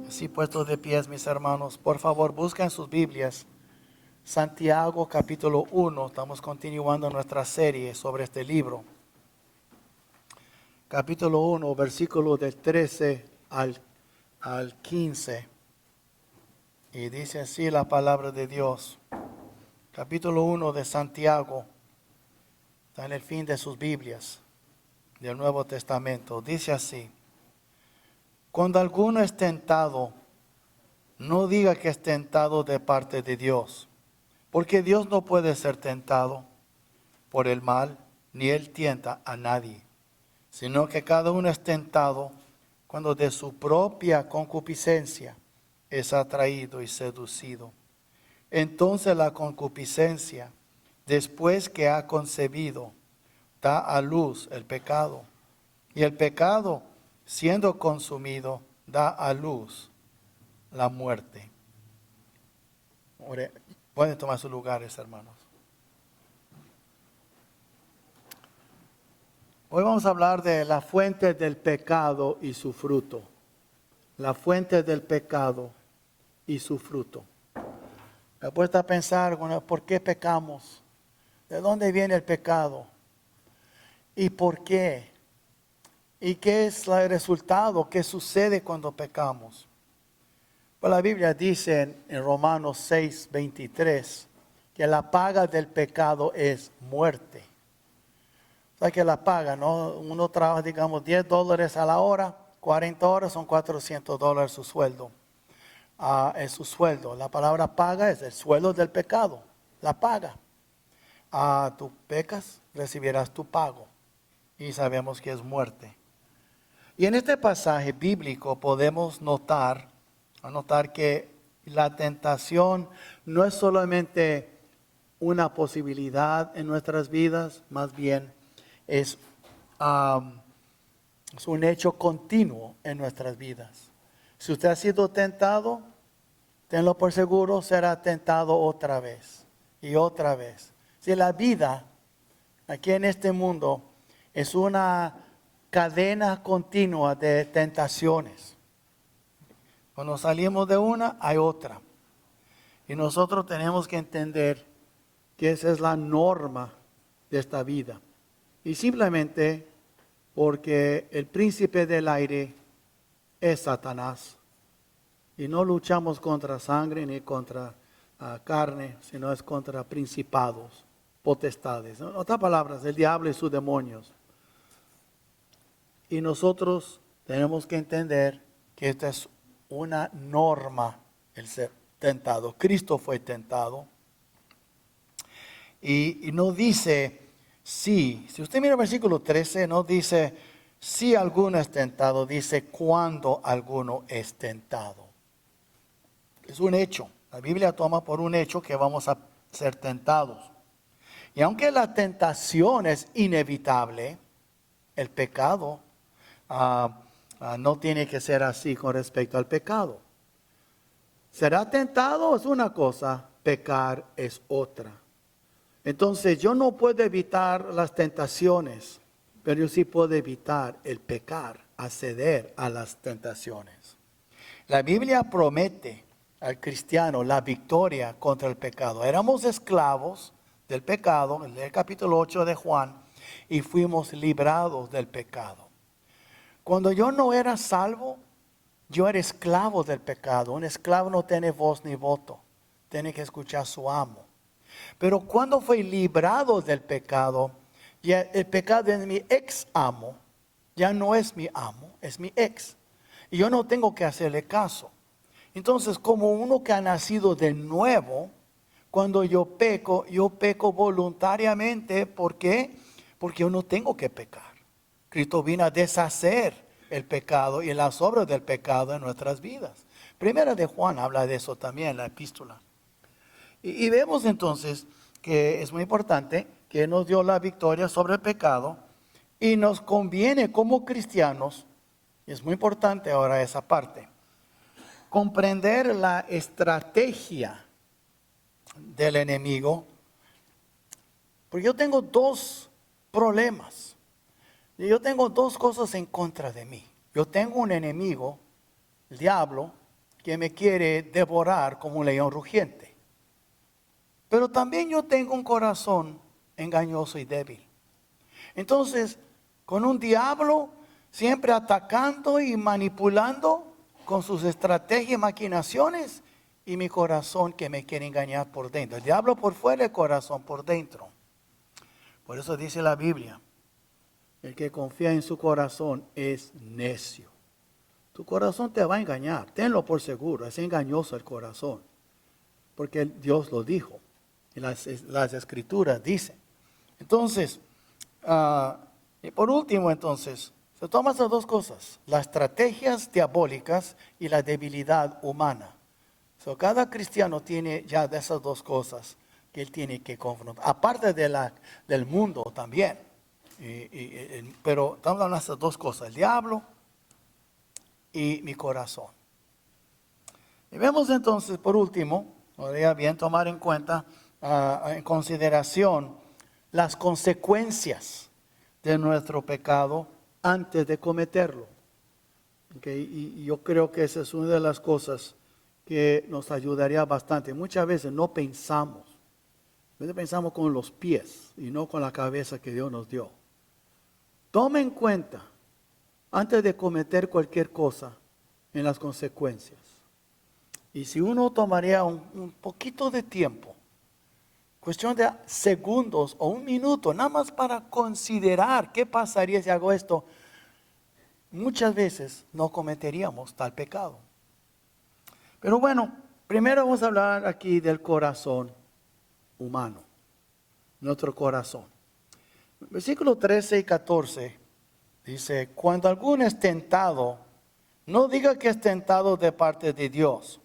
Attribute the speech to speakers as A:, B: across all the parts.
A: Así puestos de pies, mis hermanos, por favor busquen sus Biblias. Santiago capítulo 1, estamos continuando nuestra serie sobre este libro. Capítulo 1, versículo del 13 al 15. Y dice así la palabra de Dios. Capítulo 1 de Santiago, está en el fin de sus Biblias, del Nuevo Testamento. Dice así: cuando alguno es tentado, no diga que es tentado de parte de Dios, porque Dios no puede ser tentado por el mal, ni Él tienta a nadie, sino que cada uno es tentado cuando de su propia concupiscencia es atraído y seducido. Entonces la concupiscencia, después que ha concebido, da a luz el pecado. Y el pecado, siendo consumido, da a luz la muerte. Pueden tomar sus lugares, hermanos. Hoy vamos a hablar de la fuente del pecado y su fruto. La fuente del pecado y su fruto. Me he puesto a pensar, bueno, ¿por qué pecamos? ¿De dónde viene el pecado? ¿Y por qué? ¿Y qué es el resultado? ¿Qué sucede cuando pecamos? Pues la Biblia dice en Romanos 6:23 que la paga del pecado es muerte. O sea que la paga, ¿no? Uno trabaja, digamos, $10 a la hora, 40 horas son $400 su sueldo. Es su sueldo. La palabra paga es el sueldo del pecado, la paga. Tú pecas, recibirás tu pago. Y sabemos que es muerte. Y en este pasaje bíblico podemos notar que la tentación no es solamente una posibilidad en nuestras vidas, más bien es un hecho continuo en nuestras vidas. Si usted ha sido tentado, tenlo por seguro, será tentado otra vez y otra vez. Si la vida aquí en este mundo es una cadena continua de tentaciones. Cuando salimos de una, hay otra. Y nosotros tenemos que entender que esa es la norma de esta vida. Y simplemente porque el príncipe del aire es Satanás. Y no luchamos contra sangre ni contra carne, sino es contra principados, potestades. En otras palabras, el diablo y sus demonios. Y nosotros tenemos que entender que esta es una norma, el ser tentado. Cristo fue tentado. Y no dice sí. Si usted mira el versículo 13, no dice si alguno es tentado, dice cuando alguno es tentado. Es un hecho. La Biblia toma por un hecho que vamos a ser tentados. Y aunque la tentación es inevitable, el pecado no tiene que ser así con respecto al pecado. Será tentado es una cosa, pecar es otra. Entonces yo no puedo evitar las tentaciones, pero yo sí puedo evitar el pecar, acceder a las tentaciones. La Biblia promete al cristiano la victoria contra el pecado. Éramos esclavos del pecado, en el capítulo 8 de Juan, y fuimos librados del pecado. Cuando yo no era salvo, yo era esclavo del pecado. Un esclavo no tiene voz ni voto, tiene que escuchar a su amo. Pero cuando fui librado del pecado, ya el pecado es mi ex amo, ya no es mi amo, es mi ex. Y yo no tengo que hacerle caso. Entonces, como uno que ha nacido de nuevo, cuando yo peco voluntariamente. ¿Por qué? Porque yo no tengo que pecar. Cristo vino a deshacer el pecado y las obras del pecado en nuestras vidas. Primera de Juan habla de eso también en la epístola. Y vemos entonces que es muy importante que nos dio la victoria sobre el pecado y nos conviene como cristianos, y es muy importante ahora esa parte, comprender la estrategia del enemigo, porque yo tengo dos problemas. Yo tengo dos cosas en contra de mí. Yo tengo un enemigo, el diablo, que me quiere devorar como un león rugiente. Pero también yo tengo un corazón engañoso y débil. Entonces, con un diablo siempre atacando y manipulando con sus estrategias y maquinaciones, y mi corazón que me quiere engañar por dentro. El diablo por fuera, el corazón por dentro. Por eso dice la Biblia, el que confía en su corazón es necio. Tu corazón te va a engañar, tenlo por seguro, es engañoso el corazón. Porque Dios lo dijo, y las escrituras dicen. Entonces, y por último entonces, se toman esas dos cosas, las estrategias diabólicas y la debilidad humana. Cada cristiano tiene ya de esas dos cosas que él tiene que confrontar, aparte del mundo también. Pero estamos hablando de esas dos cosas, el diablo y mi corazón. Y vemos entonces, por último, podría bien tomar en cuenta, en consideración, las consecuencias de nuestro pecado antes de cometerlo. Y yo creo que esa es una de las cosas que nos ayudaría bastante. Muchas veces no pensamos. A veces pensamos con los pies y no con la cabeza que Dios nos dio. Tome en cuenta, antes de cometer cualquier cosa, en las consecuencias. Y si uno tomaría un poquito de tiempo, cuestión de segundos o un minuto, nada más para considerar qué pasaría si hago esto, muchas veces no cometeríamos tal pecado. Pero bueno, primero vamos a hablar aquí del corazón humano, nuestro corazón. Versículos 13 y 14 dice, cuando alguno es tentado, no diga que es tentado de parte de Dios,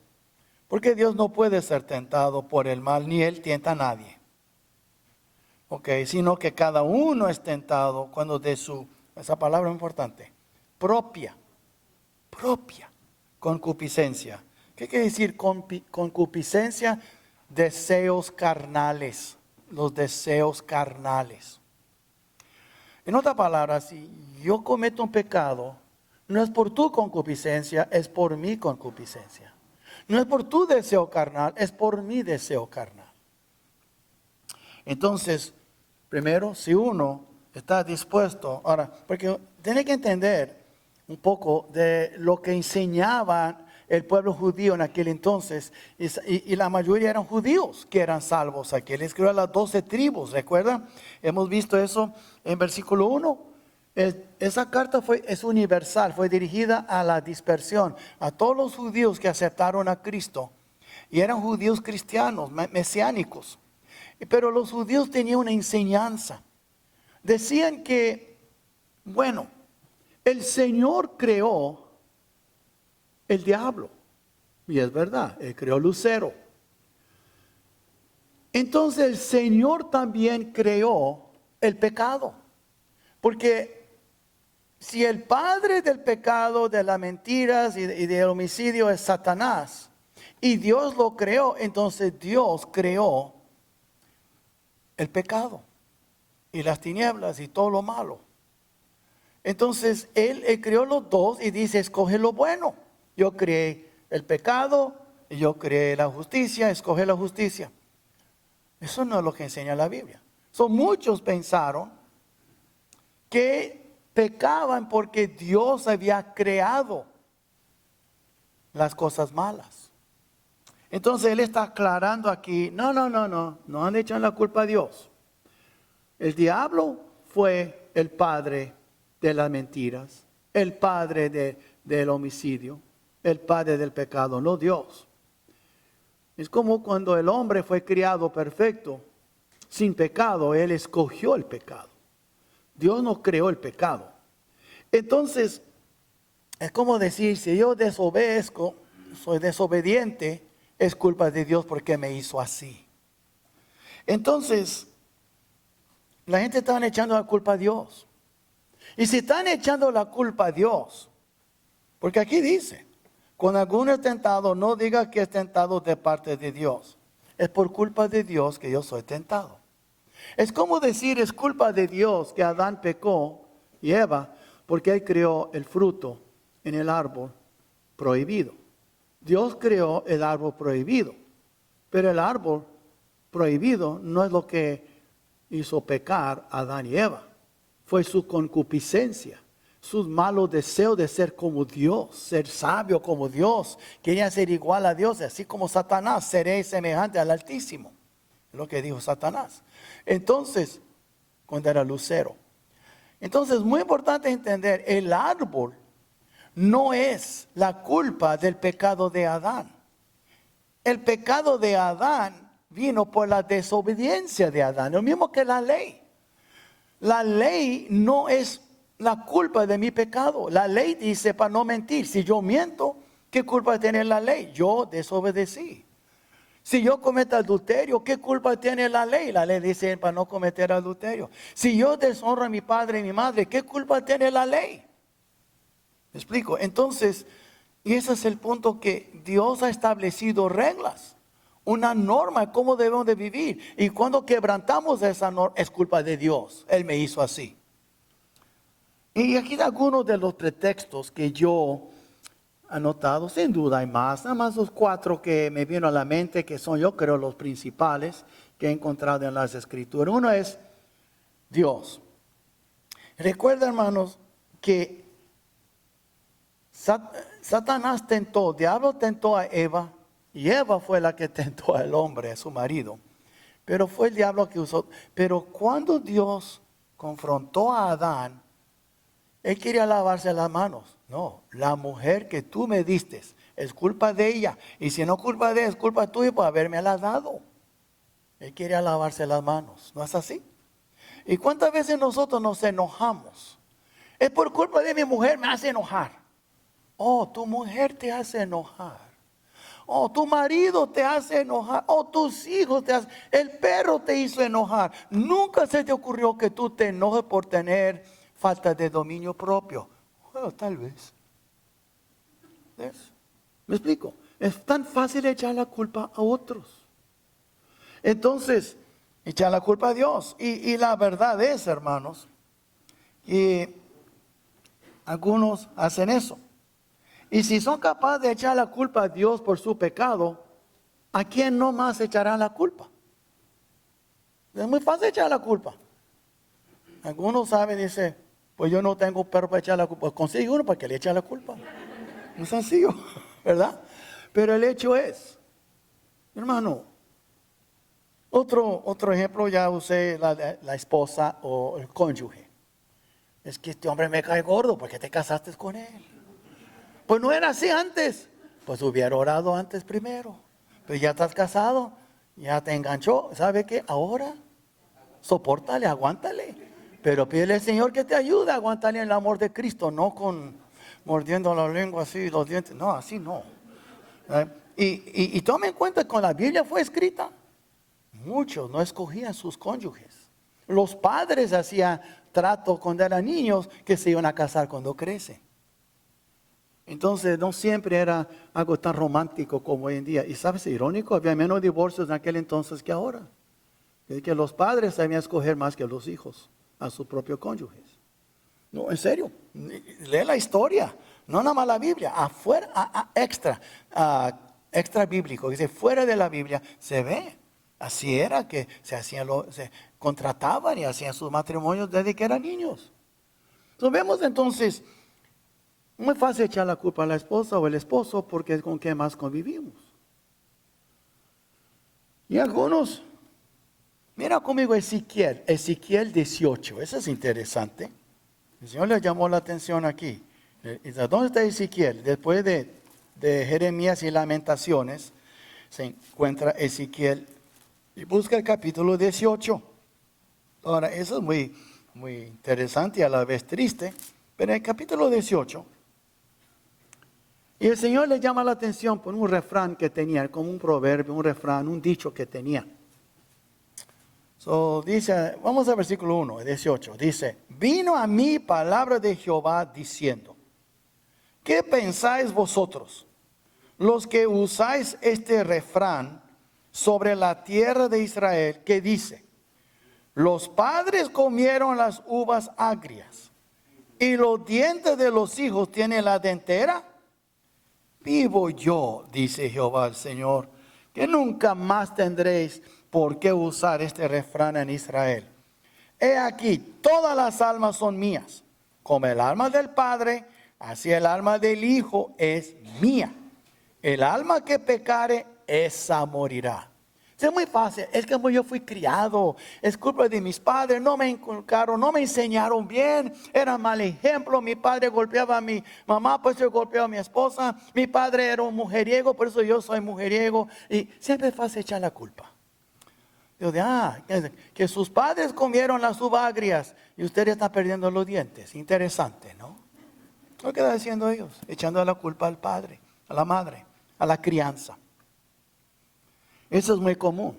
A: porque Dios no puede ser tentado por el mal, ni Él tienta a nadie. Sino que cada uno es tentado cuando de esa palabra es importante, propia concupiscencia. ¿Qué quiere decir concupiscencia? Deseos carnales, los deseos carnales. En otras palabras, si yo cometo un pecado, no es por tu concupiscencia, es por mi concupiscencia. No es por tu deseo carnal, es por mi deseo carnal. Entonces, primero, si uno está dispuesto, ahora, porque tiene que entender un poco de lo que enseñaban el pueblo judío en aquel entonces, y la mayoría eran judíos que eran salvos. Aquí él escribió a las 12 tribus, ¿recuerdan? Hemos visto eso en versículo 1. Esa carta es universal, fue dirigida a la dispersión, a todos los judíos que aceptaron a Cristo, y eran judíos cristianos, mesiánicos. Pero los judíos tenían una enseñanza. Decían que, bueno, el Señor creó el diablo. Y es verdad, Él creó Lucero. Entonces el Señor también creó el pecado. Porque si el padre del pecado, de las mentiras y del homicidio es Satanás, y Dios lo creó, entonces Dios creó el pecado y las tinieblas y todo lo malo. Entonces Él creó los dos y dice, escoge lo bueno. Yo creé el pecado y yo creé la justicia, escoge la justicia. Eso no es lo que enseña la Biblia. Muchos pensaron que pecaban porque Dios había creado las cosas malas. Entonces Él está aclarando aquí, no han echado la culpa a Dios. El diablo fue el padre de las mentiras, el padre del homicidio, el padre del pecado, no Dios. Es como cuando el hombre fue criado perfecto, sin pecado, él escogió el pecado. Dios no creó el pecado. Entonces, es como decir, si yo desobedezco, soy desobediente, es culpa de Dios porque me hizo así. Entonces, la gente está echando la culpa a Dios. Y si están echando la culpa a Dios, porque aquí dice, cuando alguno es tentado, no diga que es tentado de parte de Dios. Es por culpa de Dios que yo soy tentado. Es como decir, es culpa de Dios que Adán pecó y Eva, porque él creó el fruto en el árbol prohibido. Dios creó el árbol prohibido, pero el árbol prohibido no es lo que hizo pecar a Adán y Eva. Fue su concupiscencia, sus malos deseos de ser como Dios, ser sabio como Dios. Querían ser igual a Dios, así como Satanás, seré semejante al Altísimo. Es lo que dijo Satanás. Entonces, cuando era lucero. Entonces, muy importante entender, el árbol no es la culpa del pecado de Adán. El pecado de Adán vino por la desobediencia de Adán, lo mismo que la ley. La ley no es la culpa de mi pecado. La ley dice para no mentir. Si yo miento, ¿qué culpa tiene la ley? Yo desobedecí. Si yo cometo adulterio, ¿qué culpa tiene la ley? La ley dice para no cometer adulterio. Si yo deshonro a mi padre y mi madre, ¿qué culpa tiene la ley? ¿Me explico? Entonces, y ese es el punto, que Dios ha establecido reglas, una norma de cómo debemos de vivir. Y cuando quebrantamos esa norma, es culpa de Dios. Él me hizo así. Y aquí algunos de los pretextos que yo he anotado, sin duda hay más, nada más los 4 que me vino a la mente, que son yo creo los principales que he encontrado en las Escrituras. Uno es Dios. Recuerda, hermanos, que Satanás tentó, el diablo tentó a Eva, y Eva fue la que tentó al hombre, a su marido. Pero fue el diablo que usó. Pero cuando Dios confrontó a Adán, él quería lavarse las manos. No, la mujer que tú me diste es culpa de ella. Y si no culpa de ella, es culpa tuya por haberme la dado. Él quería lavarse las manos. ¿No es así? ¿Y cuántas veces nosotros nos enojamos? Es por culpa de mi mujer, me hace enojar. Oh, tu mujer te hace enojar. Oh, tu marido te hace enojar. Oh, tus hijos te hacen. El perro te hizo enojar. Nunca se te ocurrió que tú te enojes por tener falta de dominio propio. Bueno, tal vez. ¿Ves? ¿Me explico? Es tan fácil echar la culpa a otros. Entonces, echar la culpa a Dios. Y la verdad es, hermanos, que algunos hacen eso. Y si son capaces de echar la culpa a Dios por su pecado, ¿a quién no más echarán la culpa? Es muy fácil echar la culpa. Algunos saben, dice, pues yo no tengo perro para echar la culpa. Pues consigue uno para que le eche la culpa. Muy sencillo, ¿verdad? Pero el hecho es, hermano, otro ejemplo, ya usé la esposa o el cónyuge. Es que este hombre me cae gordo, ¿por qué te casaste con él? Pues no era así antes. Pues hubiera orado antes primero. Pero ya estás casado, ya te enganchó. ¿Sabe qué? Ahora, sopórtale, aguántale. Pero pídele al Señor que te ayude a aguantarle el amor de Cristo, no con mordiendo la lengua así, los dientes. No, así no. Y tome en cuenta que con la Biblia fue escrita, muchos no escogían sus cónyuges. Los padres hacían trato cuando eran niños que se iban a casar cuando crecen. Entonces no siempre era algo tan romántico como hoy en día. Y sabes, irónico, había menos divorcios en aquel entonces que ahora. Es que los padres sabían escoger más que los hijos a sus propios cónyuges. No, en serio, lee la historia, no nada más la Biblia, afuera, extra bíblico, dice fuera de la Biblia se ve. Así era que se contrataban y hacían sus matrimonios desde que eran niños. Entonces vemos entonces, muy fácil echar la culpa a la esposa o el esposo porque es con quien más convivimos. Y algunos, mira conmigo Ezequiel 18, eso es interesante. El Señor le llamó la atención aquí. ¿Dónde está Ezequiel? Después de Jeremías y Lamentaciones, se encuentra Ezequiel y busca el capítulo 18. Ahora, eso es muy, muy interesante y a la vez triste, pero en el capítulo 18, y el Señor le llama la atención por un refrán que tenía, como un proverbio, un refrán, un dicho que tenía. Dice, vamos al versículo 1, 18, dice, vino a mí palabra de Jehová diciendo, ¿qué pensáis vosotros, los que usáis este refrán sobre la tierra de Israel, que dice, los padres comieron las uvas agrias, y los dientes de los hijos tienen la dentera? vivo yo, dice Jehová el Señor, que nunca más tendréis por qué usar este refrán en Israel. He aquí, todas las almas son mías. Como el alma del Padre, así el alma del Hijo es mía. El alma que pecare, esa morirá. Es muy fácil, es que yo fui criado, es culpa de mis padres, no me inculcaron, no me enseñaron bien, era mal ejemplo, mi padre golpeaba a mi mamá, pues yo golpeaba a mi esposa, mi padre era un mujeriego, por eso yo soy mujeriego, y siempre es fácil echar la culpa. Yo que sus padres comieron las uvas agrias y usted está perdiendo los dientes, interesante, ¿no? ¿Qué queda diciendo ellos? Echando la culpa al padre, a la madre, a la crianza. Eso es muy común.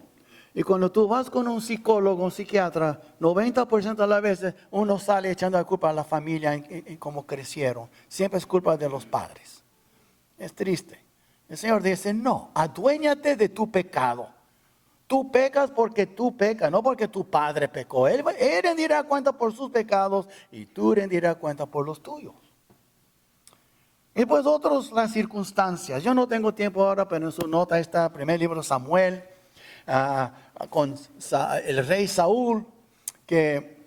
A: Y cuando tú vas con un psicólogo, un psiquiatra, 90% de las veces uno sale echando la culpa a la familia en cómo crecieron. Siempre es culpa de los padres. Es triste. El Señor dice, no, aduéñate de tu pecado. Tú pecas porque tú pecas, no porque tu padre pecó. Él rendirá cuenta por sus pecados y tú rendirás cuenta por los tuyos. Y pues otros, las circunstancias. Yo no tengo tiempo ahora, pero en su nota está primer libro de Samuel, con el rey Saúl, que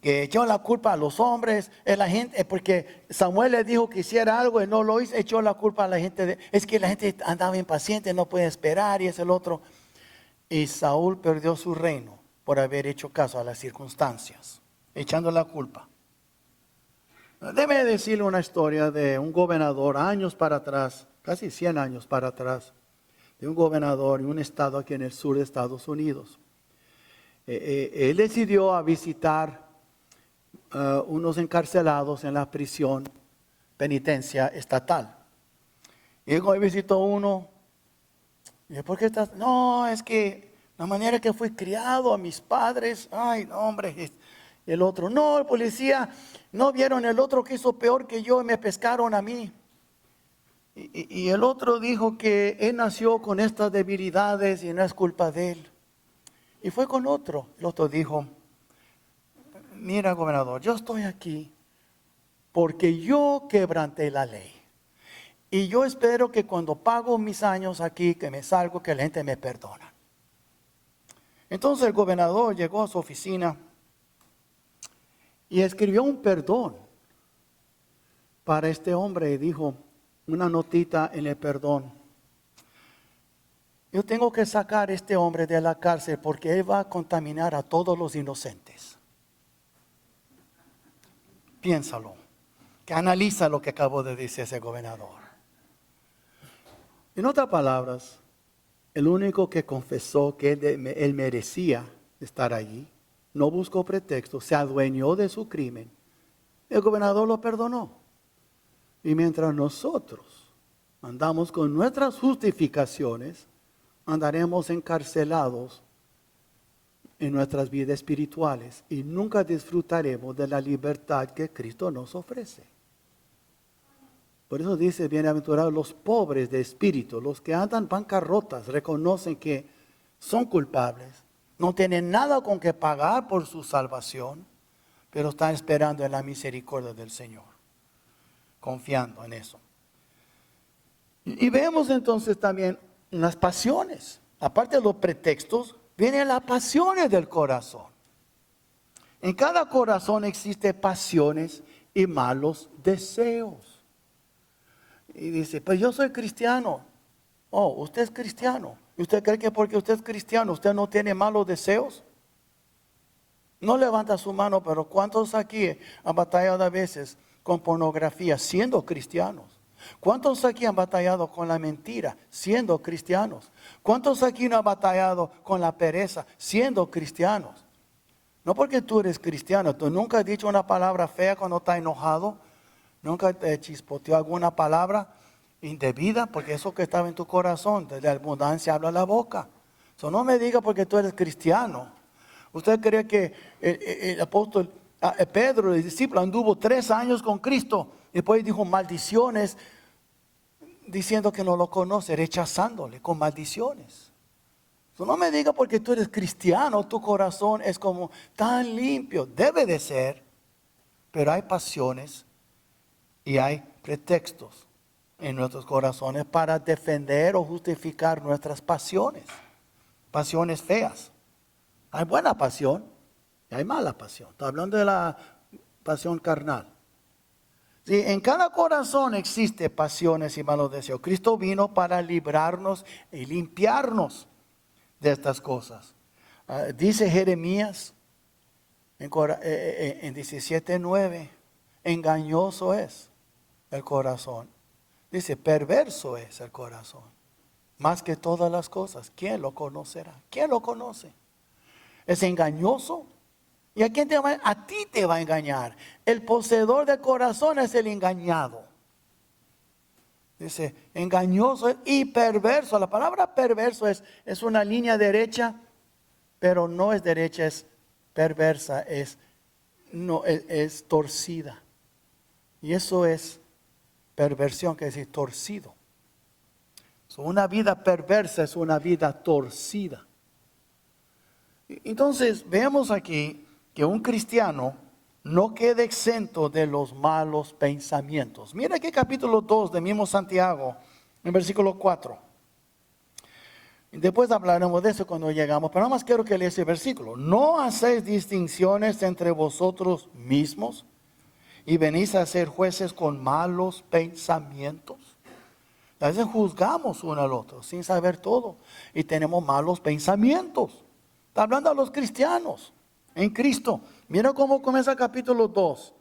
A: echó la culpa a los hombres, la gente, porque Samuel le dijo que hiciera algo y no lo hizo, echó la culpa a la gente. Es que la gente andaba impaciente, no puede esperar y es el otro. Y Saúl perdió su reino por haber hecho caso a las circunstancias, echando la culpa. Déjeme decirle una historia de un gobernador años para atrás, casi 100 años para atrás, de un gobernador en un estado aquí en el sur de Estados Unidos. Él decidió a visitar unos encarcelados en la prisión penitencia estatal. Y cuando visitó uno, y ¿por qué estás? No, es que la manera que fui criado a mis padres, ay, no, hombre. El otro, no, el policía, no vieron el otro que hizo peor que yo y me pescaron a mí. Y el otro dijo que él nació con estas debilidades y no es culpa de él. Y fue con otro. El otro dijo, mira, gobernador, yo estoy aquí porque yo quebranté la ley. Y yo espero que cuando pago mis años aquí, que me salgo, que la gente me perdona. Entonces el gobernador llegó a su oficina y escribió un perdón para este hombre y dijo una notita en el perdón. Yo tengo que sacar a este hombre de la cárcel porque él va a contaminar a todos los inocentes. Piénsalo, que analiza lo que acabó de decir ese gobernador. En otras palabras, el único que confesó que él merecía estar allí, no buscó pretexto, se adueñó de su crimen. El gobernador lo perdonó. Y mientras nosotros andamos con nuestras justificaciones, andaremos encarcelados en nuestras vidas espirituales y nunca disfrutaremos de la libertad que Cristo nos ofrece. Por eso dice, bienaventurados los pobres de espíritu, los que andan bancarrotas, reconocen que son culpables. No tienen nada con que pagar por su salvación, pero están esperando en la misericordia del Señor, confiando en eso. Y vemos entonces también las pasiones. Aparte de los pretextos, vienen las pasiones del corazón. En cada corazón existen pasiones y malos deseos. Y dice, pues yo soy cristiano. Oh, usted es cristiano. ¿Y usted cree que porque usted es cristiano, usted no tiene malos deseos? No levanta su mano, pero ¿cuántos aquí han batallado a veces con pornografía siendo cristianos? ¿Cuántos aquí han batallado con la mentira siendo cristianos? ¿Cuántos aquí no han batallado con la pereza siendo cristianos? No porque tú eres cristiano, tú nunca has dicho una palabra fea cuando estás enojado, nunca te chispoteó alguna palabra indebida, porque eso que estaba en tu corazón, de la abundancia habla la boca. So, no me diga porque tú eres cristiano. ¿Usted cree que el apóstol Pedro, el discípulo, anduvo 3 años con Cristo y después dijo maldiciones, diciendo que no lo conoce, rechazándole con maldiciones? So, no me diga porque tú eres cristiano, tu corazón es como tan limpio. Debe de ser, pero hay pasiones y hay pretextos. en nuestros corazones para defender o justificar nuestras pasiones. Pasiones feas. Hay buena pasión y hay mala pasión. Está hablando de la pasión carnal. Sí, en cada corazón existe pasiones y malos deseos. Cristo vino para librarnos y limpiarnos de estas cosas. Dice Jeremías en 17:9, engañoso es el corazón. Dice, perverso es el corazón. Más que todas las cosas, ¿quién lo conocerá? ¿Quién lo conoce? Es engañoso. ¿Y a quién te va? A ti te va a engañar. El poseedor del corazón es el engañado. Dice, engañoso y perverso. La palabra perverso es una línea derecha, pero no es derecha, es perversa, es torcida. Y eso es perversión, que decir torcido. Una vida perversa es una vida torcida. Entonces, vemos aquí que un cristiano no quede exento de los malos pensamientos. Mira aquí capítulo 2 de mismo Santiago, en versículo 4. Después hablaremos de eso cuando llegamos, pero nada más quiero que lea ese versículo. No hacéis distinciones entre vosotros mismos y venís a ser jueces con malos pensamientos. A veces juzgamos uno al otro sin saber todo y tenemos malos pensamientos. Está hablando a los cristianos en Cristo. Mira cómo comienza el capítulo 2.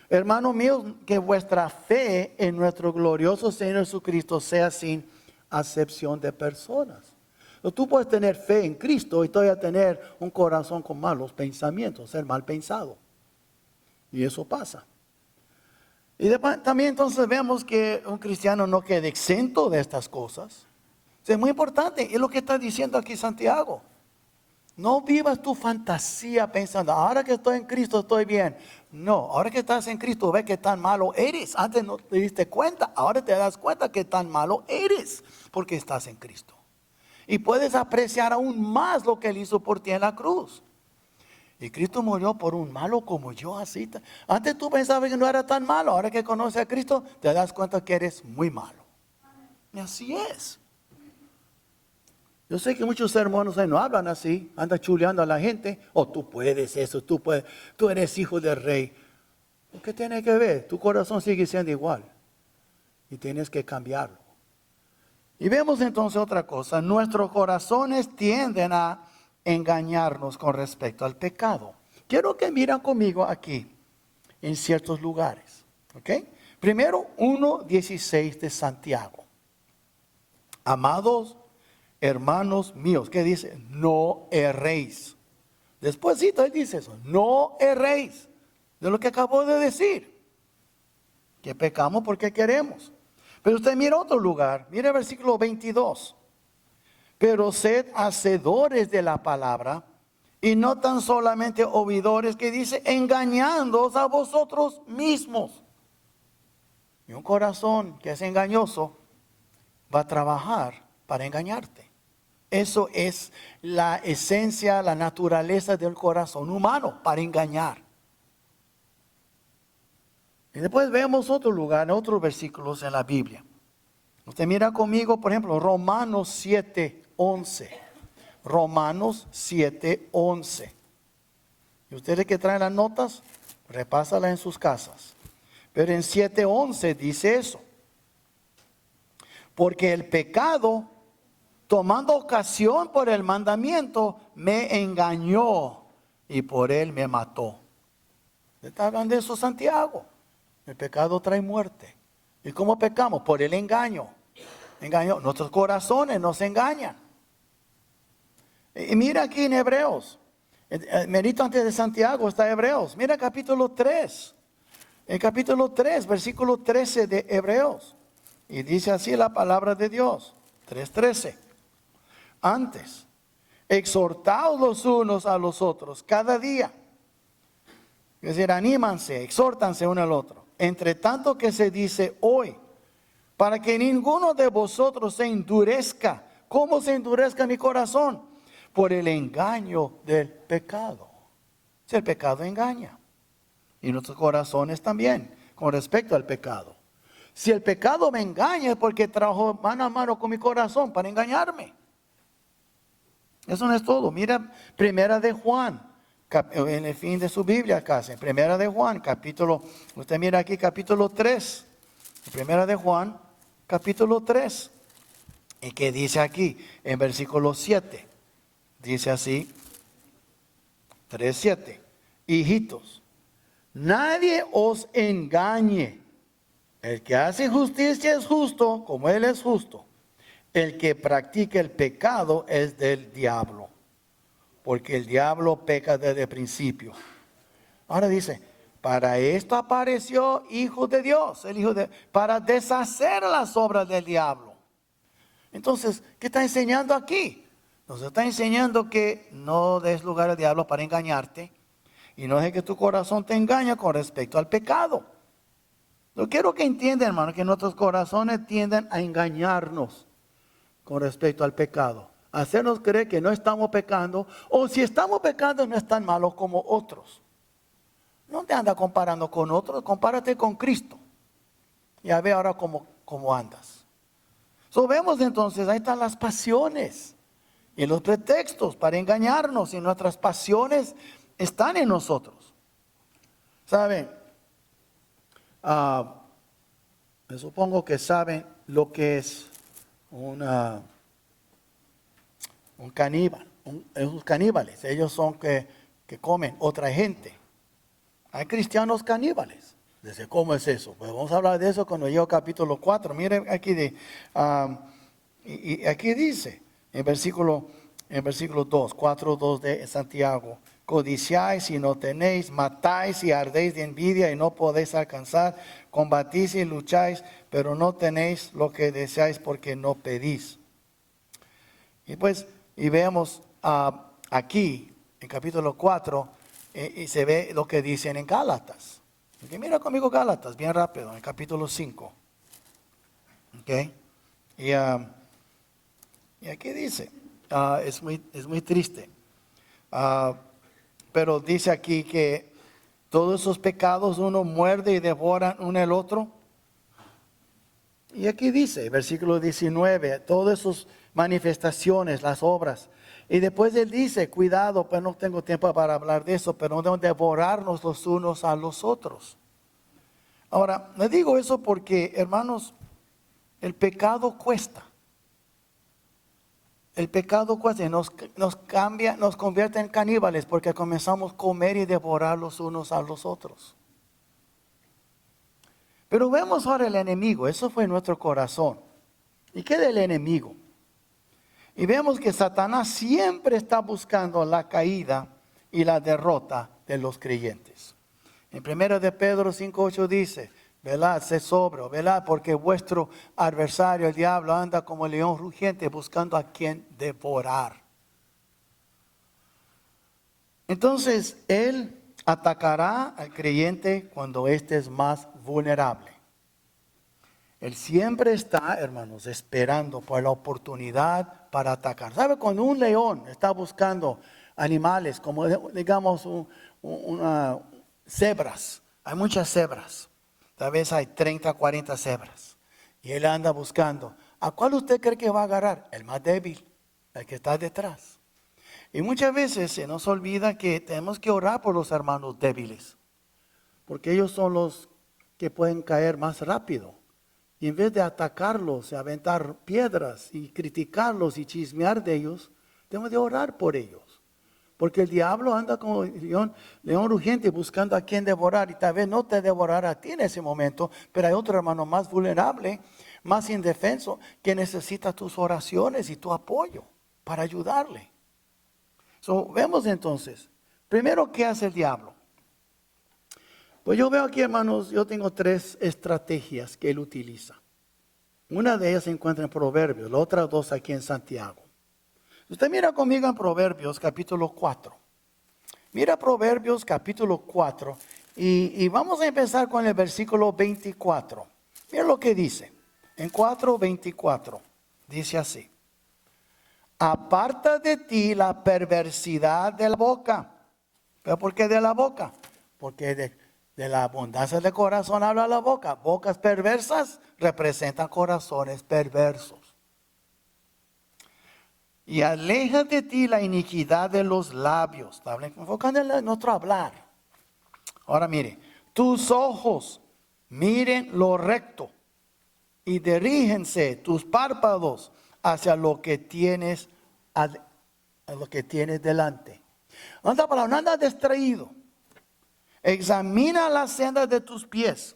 A: Hermanos míos, que vuestra fe en nuestro glorioso Señor Jesucristo sea sin acepción de personas. Tú puedes tener fe en Cristo y todavía tener un corazón con malos pensamientos, ser mal pensado. Y eso pasa. Y también entonces vemos que un cristiano no quede exento de estas cosas. Es muy importante, es lo que está diciendo aquí Santiago. No vivas tu fantasía pensando, ahora que estoy en Cristo estoy bien. No, ahora que estás en Cristo ves que tan malo eres. Antes no te diste cuenta, ahora te das cuenta que tan malo eres porque estás en Cristo. Y puedes apreciar aún más lo que Él hizo por ti en la cruz. Y Cristo murió por un malo como yo, así. Antes tú pensabas que no era tan malo. Ahora que conoces a Cristo, te das cuenta que eres muy malo. Y así es. Yo sé que muchos hermanos no hablan así. Andan chuleando a la gente. Oh, tú puedes eso, tú puedes. Tú eres hijo del rey. ¿Qué tiene que ver? Tu corazón sigue siendo igual. Y tienes que cambiarlo. Y vemos entonces otra cosa. Nuestros corazones tienden a engañarnos con respecto al pecado. Quiero que miren conmigo aquí en ciertos lugares. ¿Ok? Primero 1:16 de Santiago. Amados hermanos míos, ¿qué dice? No erréis. Despuésito él dice eso. No erréis. De lo que acabo de decir. Que pecamos porque queremos. Pero usted mira otro lugar. Mira el versículo 22. Pero sed hacedores de la palabra y no tan solamente oidores, que dice, engañándoos a vosotros mismos. Y un corazón que es engañoso va a trabajar para engañarte. Eso es la esencia, la naturaleza del corazón humano, para engañar. Y después vemos otro lugar, en otros versículos en la Biblia. Usted mira conmigo, por ejemplo, Romanos 7:11. Romanos 7:11. Y ustedes que traen las notas, repásalas en sus casas. Pero en 7:11 dice eso. Porque el pecado, tomando ocasión por el mandamiento, me engañó y por él me mató. ¿Está hablando de eso Santiago? El pecado trae muerte. ¿Y cómo pecamos? Por el engaño. Nuestros corazones nos engañan. Y mira aquí en Hebreos. Merito antes de Santiago está Hebreos. Mira capítulo 3. El capítulo 3, versículo 13 de Hebreos. Y dice así la palabra de Dios. 3:13. Antes, exhortaos los unos a los otros cada día. Es decir, anímanse, exhórtanse uno al otro. Entre tanto que se dice hoy, para que ninguno de vosotros se endurezca. ¿Cómo se endurezca mi corazón? Por el engaño del pecado. Si el pecado engaña. Y nuestros corazones también, con respecto al pecado. Si el pecado me engaña es porque trabajó mano a mano con mi corazón para engañarme. Eso no es todo. Mira, Primera de Juan, en el fin de su Biblia casi. Primera de Juan, capítulo, usted mira aquí capítulo 3. Primera de Juan, capítulo 3. ¿Y qué dice aquí? En versículo 7. Dice así, 3:7. Hijitos, nadie os engañe. El que hace justicia es justo, como Él es justo. El que practica el pecado es del diablo, porque el diablo peca desde el principio. Ahora dice, para esto apareció Hijo de Dios, para deshacer las obras del diablo. Entonces, ¿qué está enseñando aquí? Nos está enseñando que no des lugar al diablo para engañarte, y no es que tu corazón te engañe con respecto al pecado. Yo quiero que entiendan, hermano, que nuestros corazones tienden a engañarnos con respecto al pecado. Hacernos creer que no estamos pecando, o si estamos pecando no es tan malo como otros. No te andas comparando con otros, compárate con Cristo. Ya ve ahora cómo andas. Vemos entonces, ahí están las pasiones y los pretextos para engañarnos, y nuestras pasiones están en nosotros. ¿Saben? Me supongo que saben lo que es un caníbal, esos caníbales. Ellos son que comen otra gente. Hay cristianos caníbales. Dice, ¿cómo es eso? Pues vamos a hablar de eso cuando llegue al capítulo 4. Miren aquí, y aquí dice, en versículo 2, 4:2 de Santiago: codiciáis y no tenéis, matáis y ardéis de envidia y no podéis alcanzar, combatís y lucháis, pero no tenéis lo que deseáis porque no pedís. Y vemos aquí, en capítulo 4, y se ve lo que dicen en Gálatas. Okay, mira conmigo Gálatas, bien rápido, en el capítulo 5. Okay. Y aquí dice, es muy triste. Pero dice aquí que todos esos pecados uno muerde y devora uno el otro. Y aquí dice, versículo 19, todas esas manifestaciones, las obras. Y después él dice, cuidado, pues no tengo tiempo para hablar de eso, pero no debemos devorarnos los unos a los otros. Ahora, le digo eso porque, hermanos, el pecado cuesta. El pecado cuesta, nos cambia, nos convierte en caníbales porque comenzamos a comer y devorar los unos a los otros. Pero vemos ahora el enemigo, eso fue nuestro corazón. ¿Y qué del enemigo? Y vemos que Satanás siempre está buscando la caída y la derrota de los creyentes. En 1 de Pedro 5:8 dice, velad, sed sobrio, velad, porque vuestro adversario, el diablo, anda como el león rugiente buscando a quien devorar. Entonces, él atacará al creyente cuando éste es más vulnerable. Él siempre está, hermanos, esperando por la oportunidad para atacar. ¿Sabe? Cuando un león está buscando animales, como digamos cebras, hay muchas cebras. Tal vez hay 30, 40 cebras. Y él anda buscando. ¿A cuál usted cree que va a agarrar? El más débil, el que está detrás. Y muchas veces se nos olvida que tenemos que orar por los hermanos débiles. Porque ellos son los que pueden caer más rápido. Y en vez de atacarlos y aventar piedras y criticarlos y chismear de ellos, tenemos de orar por ellos. Porque el diablo anda como león rugiente buscando a quien devorar. Y tal vez no te devorará a ti en ese momento, pero hay otro hermano más vulnerable, más indefenso, que necesita tus oraciones y tu apoyo para ayudarle. Vemos entonces, primero, ¿qué hace el diablo? Pues yo veo aquí, hermanos, yo tengo 3 estrategias que él utiliza. Una de ellas se encuentra en Proverbios, las otras 2 aquí en Santiago. Usted mira conmigo en Proverbios capítulo 4. Mira Proverbios capítulo 4 y vamos a empezar con el versículo 24. Mira lo que dice. En 4:24 dice así: aparta de ti la perversidad de la boca. ¿Pero por qué de la boca? Porque de De la abundancia del corazón habla la boca. Bocas perversas representan corazones perversos. Y aleja de ti la iniquidad de los labios. Está enfocando en nuestro hablar. Ahora mire, tus ojos miren lo recto y diríjense tus párpados hacia lo que tienes, a lo que tienes delante. No anda distraído. Examina las sendas de tus pies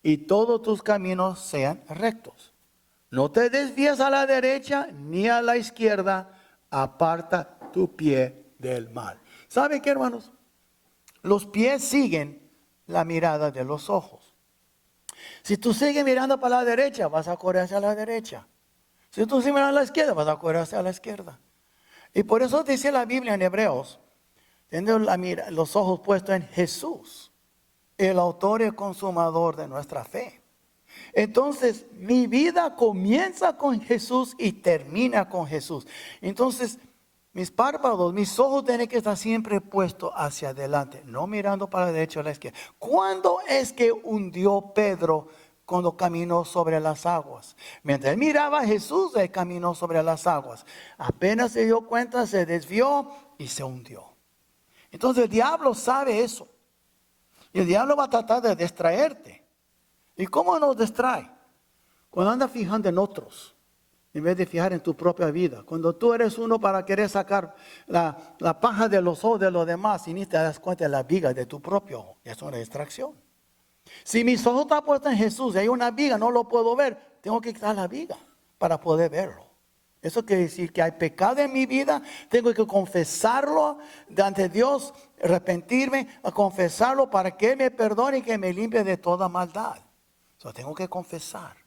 A: y todos tus caminos sean rectos. No te desvíes a la derecha ni a la izquierda, aparta tu pie del mal. ¿Sabe qué, hermanos? Los pies siguen la mirada de los ojos. Si tú sigues mirando para la derecha, vas a correr hacia la derecha. Si tú sigues mirando a la izquierda, vas a correr hacia la izquierda. Y por eso dice la Biblia en Hebreos, teniendo los ojos puestos en Jesús, el autor y el consumador de nuestra fe. Entonces, mi vida comienza con Jesús y termina con Jesús. Entonces, mis párpados, mis ojos tienen que estar siempre puestos hacia adelante, no mirando para la derecha o la izquierda. ¿Cuándo es que hundió Pedro cuando caminó sobre las aguas? Mientras él miraba a Jesús, él caminó sobre las aguas. Apenas se dio cuenta, se desvió y se hundió. Entonces, el diablo sabe eso. Y el diablo va a tratar de distraerte. ¿Y cómo nos distrae? Cuando anda fijando en otros, en vez de fijar en tu propia vida. Cuando tú eres uno para querer sacar la paja de los ojos de los demás y ni te das cuenta de la viga de tu propio ojo. Es una distracción. Si mis ojos están puestos en Jesús y hay una viga, no lo puedo ver, tengo que quitar la viga para poder verlo. Eso quiere decir que hay pecado en mi vida, tengo que confesarlo ante Dios, arrepentirme, a confesarlo para que Él me perdone y que me limpie de toda maldad. Tengo que confesar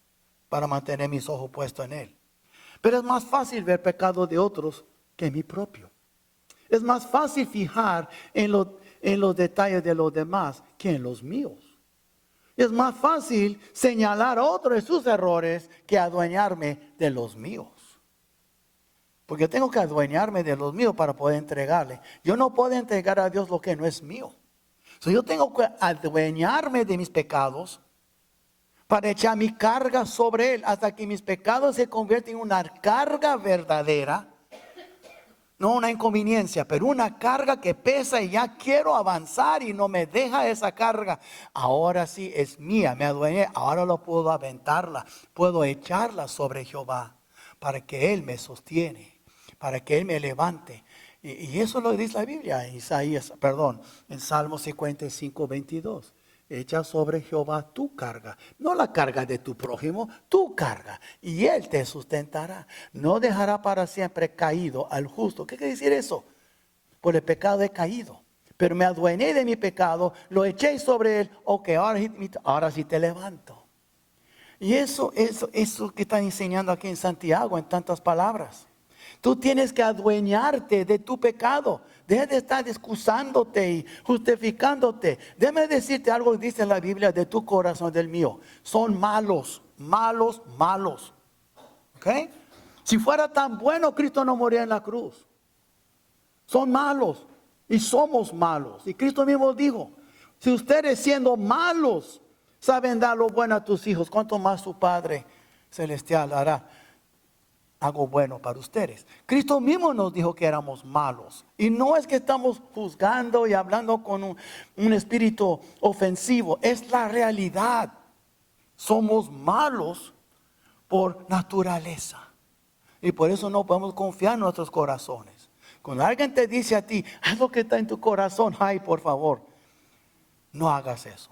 A: para mantener mis ojos puestos en Él. Pero es más fácil ver pecado de otros que mi propio. Es más fácil fijar en los detalles de los demás que en los míos. Es más fácil señalar a otros de sus errores que adueñarme de los míos. Porque tengo que adueñarme de los míos para poder entregarle. Yo no puedo entregar a Dios lo que no es mío. Yo tengo que adueñarme de mis pecados para echar mi carga sobre Él hasta que mis pecados se convierten en una carga verdadera. No una inconveniencia, pero una carga que pesa y ya quiero avanzar y no me deja esa carga. Ahora sí es mía, me adueñé, ahora lo puedo aventarla, puedo echarla sobre Jehová para que Él me sostiene, para que Él me levante. Y eso lo dice la Biblia en en Salmo 55, 22. Echa sobre Jehová tu carga, no la carga de tu prójimo, tu carga, y Él te sustentará. No dejará para siempre caído al justo. ¿Qué quiere decir eso? Por el pecado he caído, pero me adueñé de mi pecado, lo eché sobre Él, ok, ahora sí te levanto. Y eso que están enseñando aquí en Santiago en tantas palabras. Tú tienes que adueñarte de tu pecado. Deja de estar excusándote y justificándote. Déjame decirte algo que dice la Biblia de tu corazón, del mío. Son malos, malos, malos. ¿Ok? Si fuera tan bueno, Cristo no moría en la cruz. Son malos y somos malos. Y Cristo mismo dijo, si ustedes siendo malos saben dar lo bueno a tus hijos, ¿cuánto más su Padre Celestial hará algo bueno para ustedes? Cristo mismo nos dijo que éramos malos. Y no es que estamos juzgando y hablando con un espíritu ofensivo. Es la realidad. Somos malos por naturaleza. Y por eso no podemos confiar en nuestros corazones. Cuando alguien te dice a ti, haz lo que está en tu corazón, ay, por favor, no hagas eso.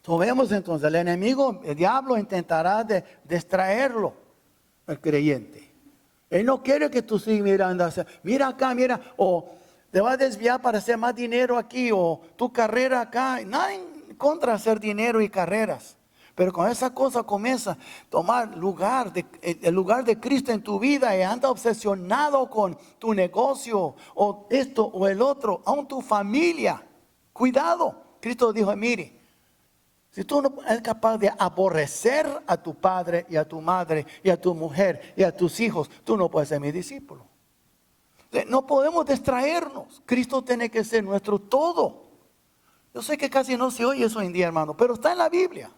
A: Vemos entonces, el enemigo, el diablo intentará distraerlo al creyente. Él no quiere que tú sigas mirando hacia, mira acá, mira, o te vas a desviar para hacer más dinero aquí, o tu carrera acá. Nada en contra de hacer dinero y carreras. Pero cuando esa cosa comienza a tomar el lugar de Cristo en tu vida y anda obsesionado con tu negocio, o esto o el otro, aún tu familia, cuidado. Cristo dijo, mire, si tú no eres capaz de aborrecer a tu padre y a tu madre y a tu mujer y a tus hijos, tú no puedes ser mi discípulo. No podemos distraernos. Cristo tiene que ser nuestro todo. Yo sé que casi no se oye eso hoy en día, hermano, pero está en la Biblia.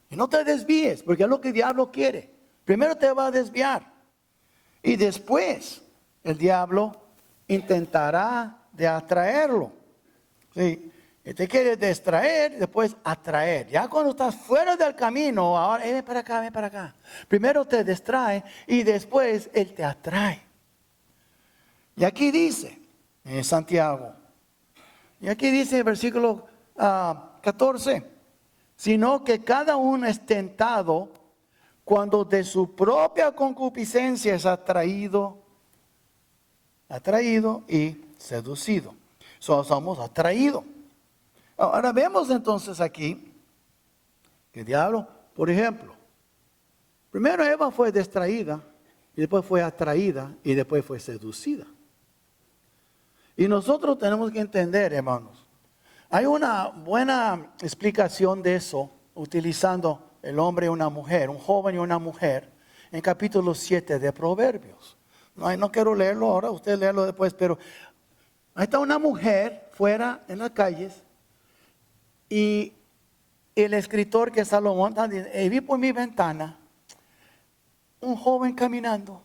A: Y no te desvíes, porque es lo que el diablo quiere. Primero te va a desviar. Y después el diablo intentará de atraerlo. ¿Sí? Y te quiere distraer, después atraer. Ya cuando estás fuera del camino, ahora, ven para acá, ven para acá. Primero te distrae y después él te atrae. Y aquí dice, en Santiago, y aquí dice en el versículo 14, sino que cada uno es tentado cuando de su propia concupiscencia es atraído y seducido. Somos atraídos. Ahora vemos entonces aquí que el diablo, por ejemplo, primero Eva fue distraída, y después fue atraída, y después fue seducida. Y nosotros tenemos que entender, hermanos, hay una buena explicación de eso, utilizando el hombre y una mujer, un joven y una mujer, en capítulo 7 de Proverbios. No quiero leerlo ahora, usted léalo después, pero ahí está una mujer fuera en las calles, y el escritor que es Salomón dice, vi por mi ventana un joven caminando.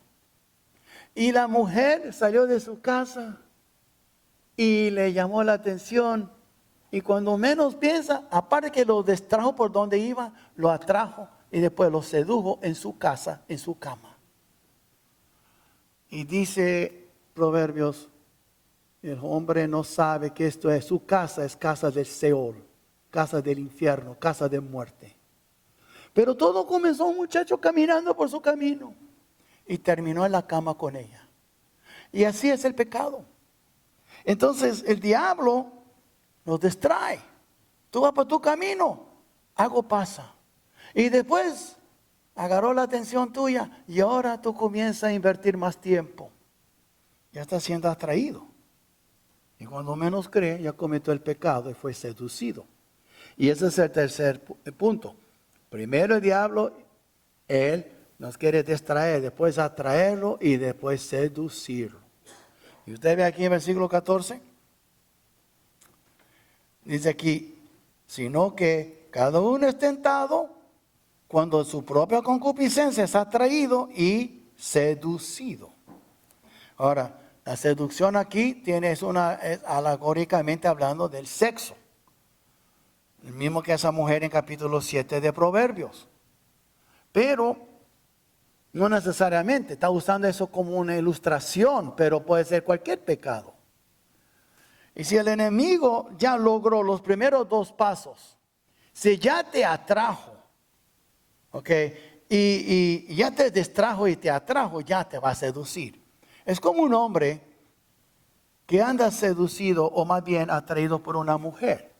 A: Y la mujer salió de su casa y le llamó la atención. Y cuando menos piensa, aparte que lo distrajo por donde iba, lo atrajo y después lo sedujo en su casa, en su cama. Y dice Proverbios, el hombre no sabe que esto es su casa, es casa del Seol, casa del infierno, casa de muerte. Pero todo comenzó un muchacho caminando por su camino y terminó en la cama con ella. Y así es el pecado. Entonces el diablo nos distrae. Tú vas por tu camino, algo pasa. Y después agarró la atención tuya y ahora tú comienzas a invertir más tiempo. Ya estás siendo atraído. Y cuando menos cree, ya cometió el pecado y fue seducido. Y ese es el tercer punto. Primero el diablo, él nos quiere distraer, después atraerlo y después seducirlo. Y usted ve aquí en el versículo 14, dice aquí, sino que cada uno es tentado cuando su propia concupiscencia es atraído y seducido. Ahora, la seducción aquí es alegóricamente hablando del sexo. El mismo que esa mujer en capítulo 7 de Proverbios. Pero no necesariamente, está usando eso como una ilustración, pero puede ser cualquier pecado. Y si el enemigo ya logró los primeros dos pasos, si ya te atrajo, ¿ok? Y ya te distrajo y te atrajo, ya te va a seducir. Es como un hombre que anda seducido o más bien atraído por una mujer.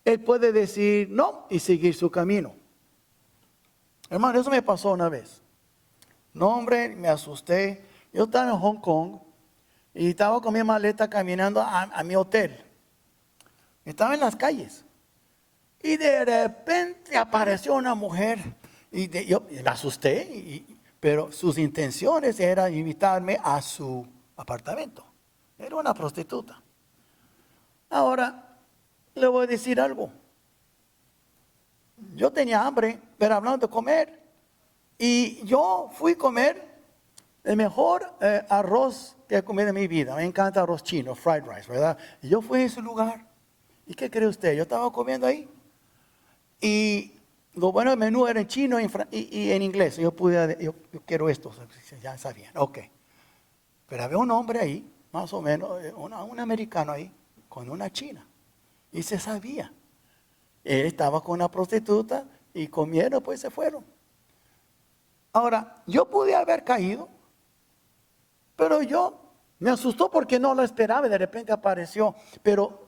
A: Él puede decir no y seguir su camino. Hermano, eso me pasó una vez. No, hombre, me asusté. Yo estaba en Hong Kong y estaba con mi maleta caminando a mi hotel. Estaba en las calles. Y de repente apareció una mujer. Yo la asusté, pero sus intenciones eran invitarme a su apartamento. Era una prostituta. Ahora, le voy a decir algo. Yo tenía hambre, pero hablando de comer. Y yo fui a comer el mejor arroz que he comido en mi vida. Me encanta arroz chino, fried rice, ¿verdad? Y yo fui a ese lugar. ¿Y qué cree usted? Yo estaba comiendo ahí. Y lo bueno del menú era en chino y en inglés. Yo quiero esto. Ya sabían. Ok. Pero había un hombre ahí, más o menos, un americano ahí, con una china. Y se sabía. Él estaba con una prostituta y comieron, pues se fueron. Ahora, yo pude haber caído, pero yo me asustó porque no lo esperaba y de repente apareció. Pero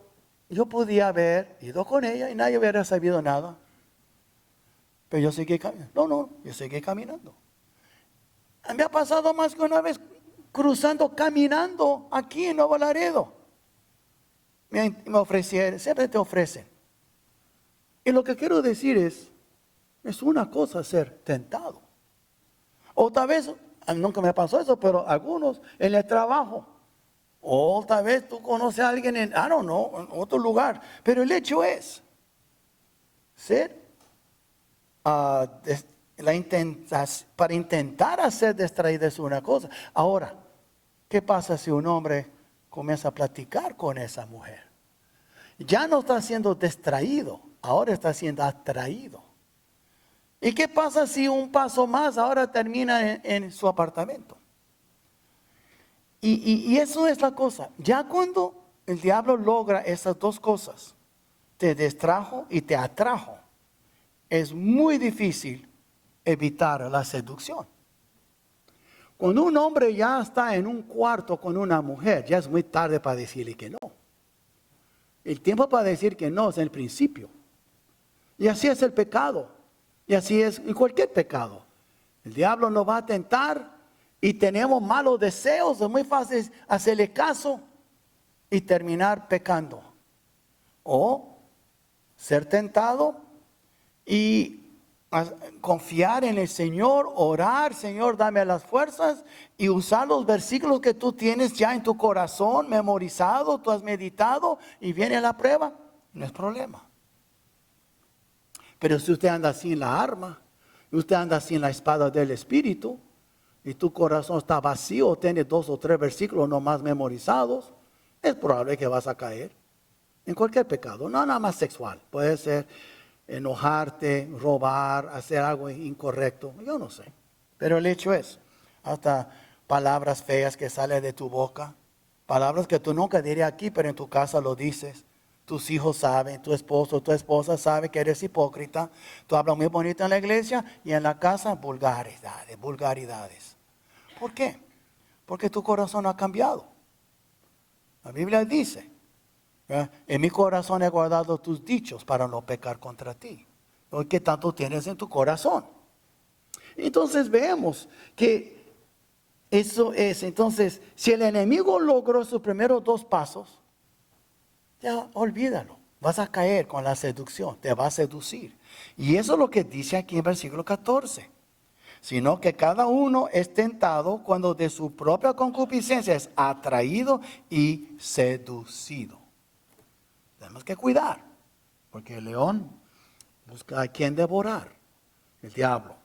A: yo podía haber ido con ella y nadie hubiera sabido nada. Pero yo seguí caminando. Yo seguí caminando. Me ha pasado más que una vez caminando aquí en Nuevo Laredo. Me ofrecieron, siempre te ofrecen. Y lo que quiero decir es una cosa ser tentado. O tal vez, nunca me pasó eso, pero algunos en el trabajo. O tal vez tú conoces a alguien en, I don't know, en otro lugar. Pero el hecho es, ser, para intentar hacer distraída es una cosa. Ahora, ¿qué pasa si un hombre comienza a platicar con esa mujer? Ya no está siendo distraído, ahora está siendo atraído. ¿Y qué pasa si un paso más ahora termina en su apartamento? Y eso es la cosa. Ya cuando el diablo logra esas dos cosas, te distrajo y te atrajo, es muy difícil evitar la seducción. Cuando un hombre ya está en un cuarto con una mujer, ya es muy tarde para decirle que no. El tiempo para decir que no es el principio. Y así es el pecado. Y así es en cualquier pecado. El diablo nos va a tentar y tenemos malos deseos. Es muy fácil hacerle caso y terminar pecando. O ser tentado y confiar en el Señor, orar, Señor, dame las fuerzas y usar los versículos que tú tienes ya en tu corazón, memorizado, tú has meditado y viene la prueba, no es problema. Pero si usted anda sin la arma, usted anda sin la espada del Espíritu y tu corazón está vacío, tiene 2 o 3 versículos nomás memorizados, es probable que vas a caer en cualquier pecado, no nada más sexual, puede ser enojarte, robar, hacer algo incorrecto, yo no sé. Pero el hecho es, hasta palabras feas que salen de tu boca, palabras que tú nunca dirías aquí, pero en tu casa lo dices. Tus hijos saben, tu esposo, tu esposa sabe que eres hipócrita. Tú hablas muy bonito en la iglesia y en la casa vulgaridades. ¿Por qué? Porque tu corazón ha cambiado. La Biblia dice, en mi corazón he guardado tus dichos para no pecar contra ti. ¿Qué tanto tienes en tu corazón? Entonces vemos que eso es. Entonces, si el enemigo logró sus primeros 2 pasos, ya olvídalo. Vas a caer con la seducción, te va a seducir. Y eso es lo que dice aquí en versículo 14. Sino que cada uno es tentado cuando de su propia concupiscencia es atraído y seducido. Tenemos que cuidar, porque el león busca a quien devorar, el diablo.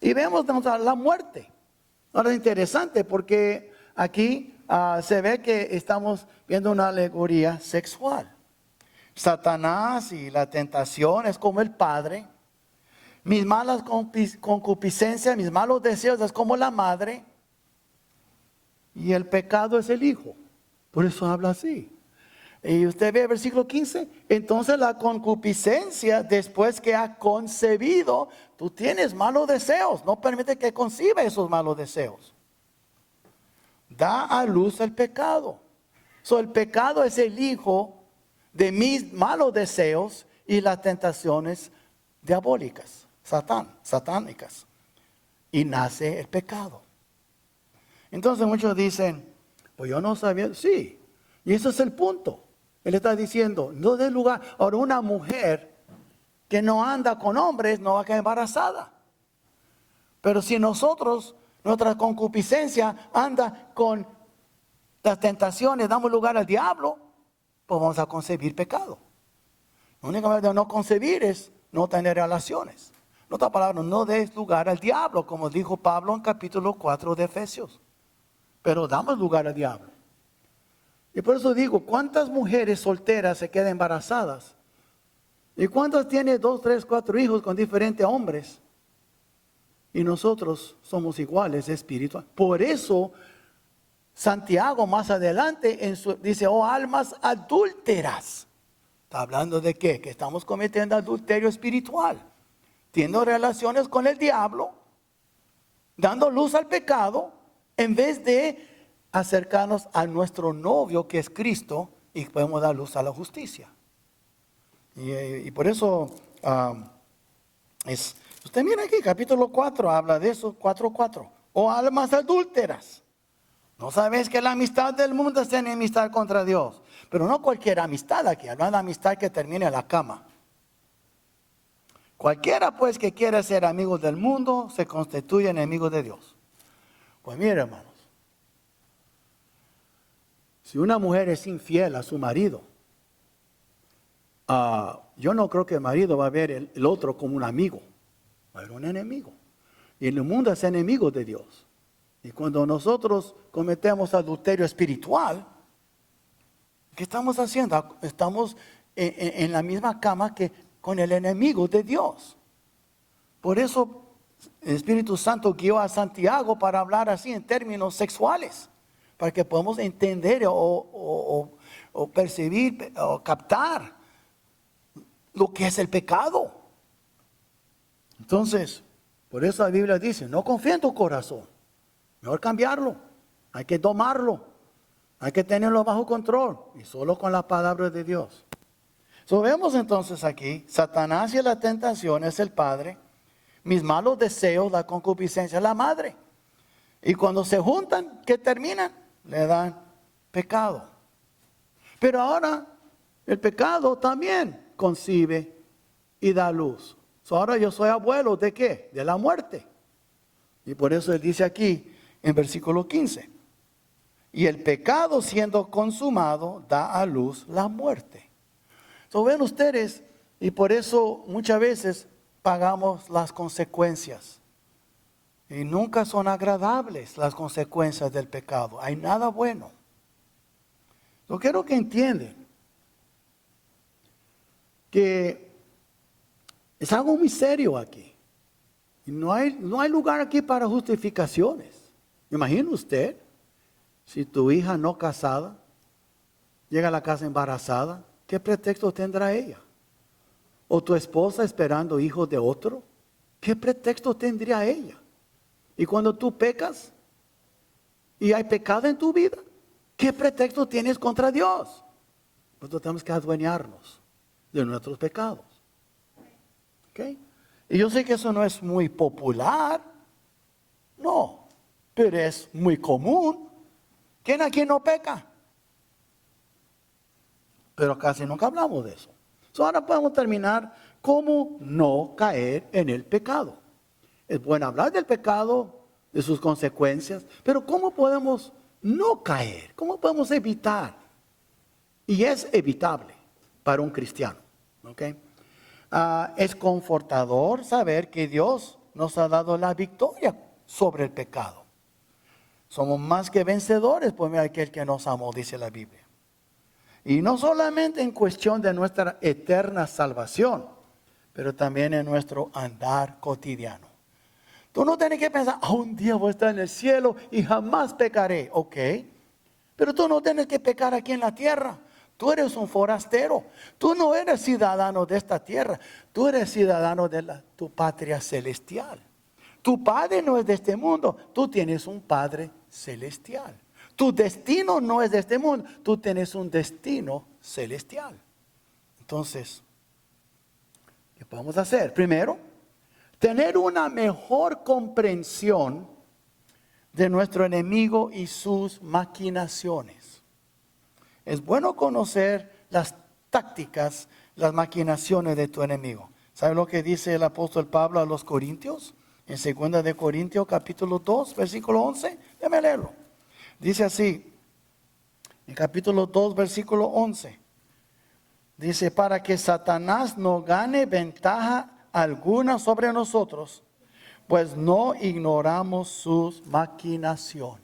A: Y vemos la muerte. Ahora es interesante porque aquí se ve que estamos viendo una alegoría sexual. Satanás y la tentación es como el padre. Mis malas concupiscencias, mis malos deseos es como la madre. Y el pecado es el hijo. Por eso habla así. Y usted ve el versículo 15. Entonces la concupiscencia, después que ha concebido, tú tienes malos deseos. No permite que conciba esos malos deseos. Da a luz el pecado. El pecado es el hijo de mis malos deseos y las tentaciones diabólicas, satánicas. Y nace el pecado. Entonces muchos dicen, pues yo no sabía. Sí, y ese es el punto. Él está diciendo, no dé lugar. Ahora una mujer que no anda con hombres no va a quedar embarazada. Pero si nosotros, nuestra concupiscencia anda con las tentaciones, damos lugar al diablo, pues vamos a concebir pecado. La única manera de no concebir es no tener relaciones. En otras palabras, no des lugar al diablo, como dijo Pablo en capítulo 4 de Efesios. Pero damos lugar al diablo. Y por eso digo, ¿cuántas mujeres solteras se quedan embarazadas? ¿Y cuántas tienen 2, 3, 4 hijos con diferentes hombres? Y nosotros somos iguales espiritual. Por eso, Santiago más adelante dice, oh almas adúlteras. ¿Está hablando de qué? Que estamos cometiendo adulterio espiritual. Teniendo relaciones con el diablo, dando luz al pecado, en vez de acercarnos a nuestro novio que es Cristo y podemos dar luz a la justicia. Y por eso usted mira aquí, capítulo 4 habla de eso, 4:4. Oh almas adúlteras. ¿No sabes que la amistad del mundo es enemistad contra Dios? Pero no cualquier amistad aquí, habla de amistad que termine en la cama. Cualquiera pues que quiera ser amigo del mundo se constituye enemigo de Dios. Pues mire hermanos, Si una mujer es infiel a su marido, yo no creo que el marido va a ver el otro como un amigo, va a ver un enemigo. Y el mundo es enemigo de Dios. Y cuando nosotros cometemos adulterio espiritual, ¿qué estamos haciendo? Estamos en la misma cama que con el enemigo de Dios. Por eso el Espíritu Santo guió a Santiago para hablar así en términos sexuales, para que podamos entender o percibir o captar lo que es el pecado. Entonces, por eso la Biblia dice, no confía en tu corazón, mejor cambiarlo, hay que domarlo, hay que tenerlo bajo control y solo con la palabra de Dios. Vemos entonces aquí, Satanás y la tentación es el padre, mis malos deseos, la concupiscencia, la madre. Y cuando se juntan, ¿qué terminan? Le dan pecado. Pero ahora el pecado también concibe y da luz. Ahora yo soy abuelo ¿de qué? De la muerte. Y por eso él dice aquí en versículo 15. Y el pecado siendo consumado da a luz la muerte. Ven ustedes, y por eso muchas veces pagamos las consecuencias. Y nunca son agradables las consecuencias del pecado. Hay nada bueno. Yo quiero que entiendan que es algo muy serio aquí. Y no hay lugar aquí para justificaciones. Imagina usted, si tu hija no casada llega a la casa embarazada, ¿qué pretexto tendrá ella? ¿O tu esposa esperando hijos de otro? ¿Qué pretexto tendría ella? Y cuando tú pecas y hay pecado en tu vida, ¿qué pretexto tienes contra Dios? Nosotros tenemos que adueñarnos de nuestros pecados. ¿Okay? Y yo sé que eso no es muy popular, no, pero es muy común. ¿Quién aquí no peca? Pero casi nunca hablamos de eso. Ahora podemos terminar cómo no caer en el pecado. Es bueno hablar del pecado, de sus consecuencias, pero ¿cómo podemos no caer? ¿Cómo podemos evitar? Y es evitable para un cristiano. ¿Okay? Es confortador saber que Dios nos ha dado la victoria sobre el pecado. Somos más que vencedores por aquel que nos amó, dice la Biblia. Y no solamente en cuestión de nuestra eterna salvación, pero también en nuestro andar cotidiano. Tú no tienes que pensar, un día voy a estar en el cielo y jamás pecaré. Ok, pero tú no tienes que pecar aquí en la tierra. Tú eres un forastero. Tú no eres ciudadano de esta tierra. Tú eres ciudadano de tu patria celestial. Tu padre no es de este mundo. Tú tienes un padre celestial. Tu destino no es de este mundo. Tú tienes un destino celestial. Entonces, ¿qué podemos hacer? Primero, tener una mejor comprensión de nuestro enemigo y sus maquinaciones. Es bueno conocer las tácticas, las maquinaciones de tu enemigo. ¿Sabe lo que dice el apóstol Pablo a los Corintios? En 2 de Corintios capítulo 2, versículo 11. Déjame leerlo. Dice así, en capítulo 2, versículo 11. Dice, para que Satanás no gane ventaja alguna sobre nosotros, pues no ignoramos sus maquinaciones.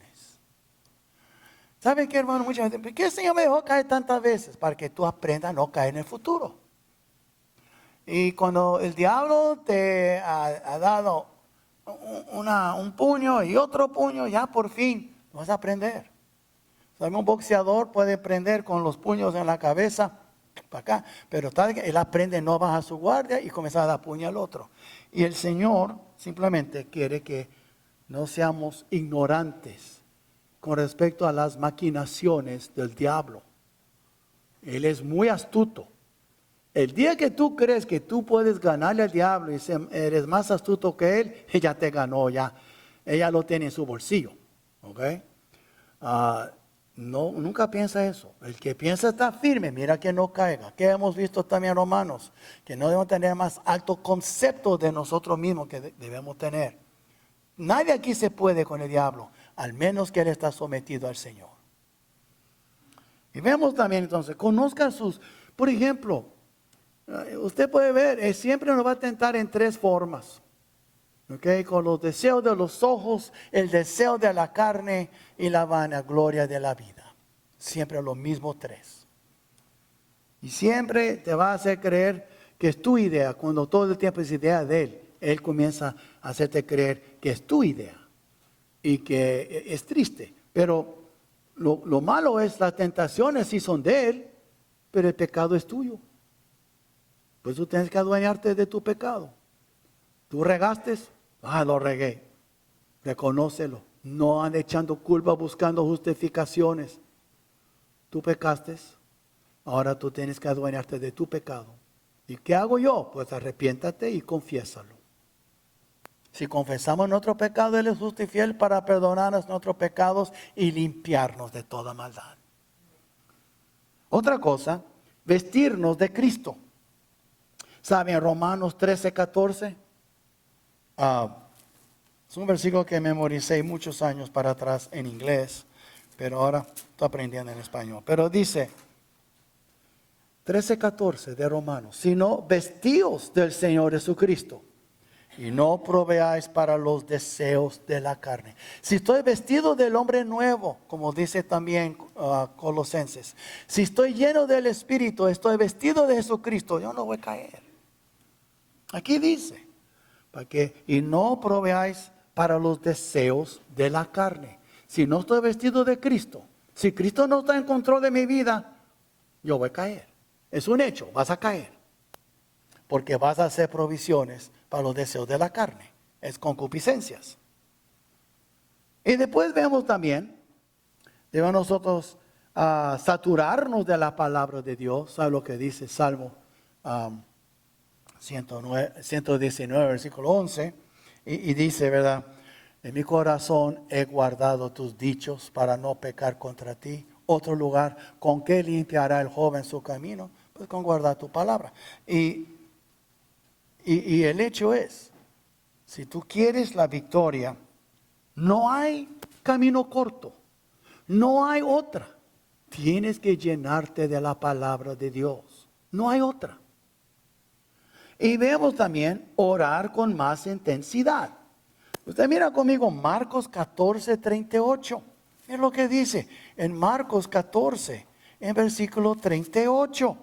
A: ¿Saben qué, hermano? Mucha gente, ¿por qué el Señor me dejó caer tantas veces? Para que tú aprendas a no caer en el futuro. Y cuando el diablo te ha dado un puño y otro puño, ya por fin vas a aprender. ¿Sabe? Un boxeador puede prender con los puños en la cabeza para acá, pero él aprende, no baja su guardia y comienza a dar puño al otro. Y el Señor simplemente quiere que no seamos ignorantes con respecto a las maquinaciones del diablo. Él es muy astuto. El día que tú crees que tú puedes ganarle al diablo y eres más astuto que él, ella te ganó ya. Ella lo tiene en su bolsillo. ¿Okay? No, nunca piensa eso. El que piensa está firme, mira que no caiga. Que hemos visto también, Romanos, que no debemos tener más alto concepto de nosotros mismos que debemos tener. Nadie aquí se puede con el diablo, al menos que él está sometido al Señor. Y vemos también entonces, conozca por ejemplo, usted puede ver, Él siempre nos va a tentar en tres formas. ¿Ok? Con los deseos de los ojos, el deseo de la carne y la vanagloria de la vida. Siempre los mismos tres. Y siempre te va a hacer creer que es tu idea, cuando todo el tiempo es idea de Él. Él comienza a hacerte creer que es tu idea y que es triste. Pero lo malo es, las tentaciones sí son de Él, pero el pecado es tuyo. Pues tú tienes que adueñarte de tu pecado. Tú regaste, lo regué. Reconócelo. No ande echando culpa buscando justificaciones. Tú pecaste, ahora tú tienes que adueñarte de tu pecado. ¿Y qué hago yo? Pues arrepiéntate y confiésalo. Si confesamos nuestro pecado, Él es justo y fiel para perdonarnos nuestros pecados y limpiarnos de toda maldad. Otra cosa, vestirnos de Cristo. ¿Saben? Romanos 13:14. Es un versículo que memoricé muchos años para atrás en inglés, pero ahora estoy aprendiendo en español. Pero dice, 13:14 de Romanos, sino vestíos del Señor Jesucristo y no proveáis para los deseos de la carne. Si estoy vestido del hombre nuevo, como dice también Colosenses, si estoy lleno del Espíritu, estoy vestido de Jesucristo, yo no voy a caer. Aquí dice, y no proveáis para los deseos de la carne. Si no estoy vestido de Cristo, si Cristo no está en control de mi vida, yo voy a caer. Es un hecho, vas a caer. Porque vas a hacer provisiones para los deseos de la carne. Es concupiscencias. Y después vemos también, debemos nosotros saturarnos de la palabra de Dios. ¿Sabe lo que dice Salmo 119, versículo 11? Y dice, ¿verdad? En mi corazón he guardado tus dichos para no pecar contra ti. Otro lugar, ¿con qué limpiará el joven su camino? Pues con guardar tu palabra. Y el hecho es, si tú quieres la victoria, no hay camino corto, no hay otra. Tienes que llenarte de la palabra de Dios, no hay otra. Y vemos también orar con más intensidad. Usted mira conmigo Marcos 14:38. Es lo que dice en Marcos 14, en versículo 38.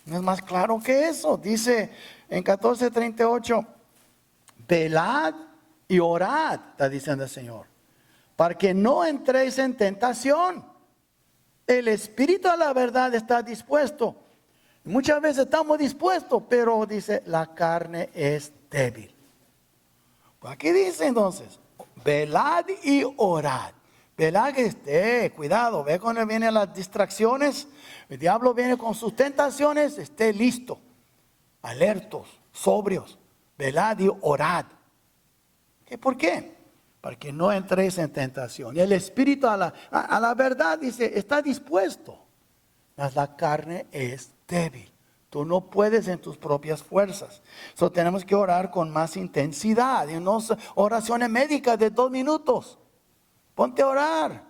A: No es más claro que eso. Dice en 14:38, velad y orad, está diciendo el Señor, para que no entréis en tentación. El espíritu a la verdad está dispuesto. Muchas veces estamos dispuestos, pero dice, la carne es débil. Pues aquí dice entonces, velad y orad. Velad que esté, cuidado, ve cuando vienen las distracciones, el diablo viene con sus tentaciones, esté listo, alertos, sobrios, velad y orad. ¿Por qué? Para que no entréis en tentación. Y el espíritu a la verdad dice, está dispuesto, mas la carne es débil. Tú no puedes en tus propias fuerzas. Tenemos que orar con más intensidad. Y no oraciones médicas de 2 minutos. Ponte a orar.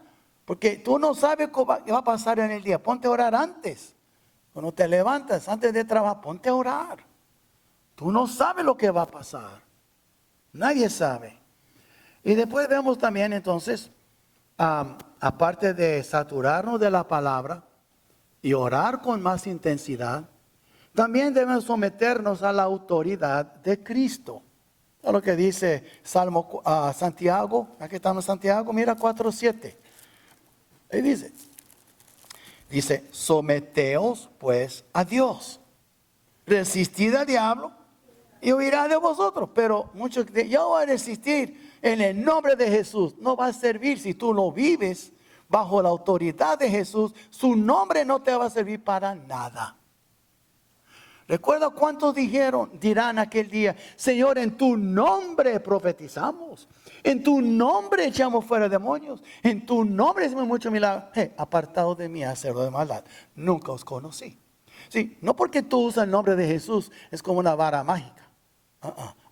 A: Porque tú no sabes qué va a pasar en el día. Ponte a orar antes. Cuando te levantas, antes de trabajar, ponte a orar. Tú no sabes lo que va a pasar. Nadie sabe. Y después vemos también entonces, aparte de saturarnos de la palabra y orar con más intensidad, también debemos someternos a la autoridad de Cristo. Es lo que dice Santiago, aquí estamos en Santiago, mira 4:7. Ahí dice, someteos pues a Dios, resistid al diablo y huirá de vosotros. Pero muchos dicen, yo voy a resistir en el nombre de Jesús. No va a servir si tú no vives bajo la autoridad de Jesús. Su nombre no te va a servir para nada. Recuerda cuántos dirán aquel día, Señor, en tu nombre profetizamos, en tu nombre echamos fuera demonios, en tu nombre hicimos muchos milagros. Apartado de mí, hacedor de maldad, nunca os conocí. Sí, no porque tú usas el nombre de Jesús, es como una vara mágica.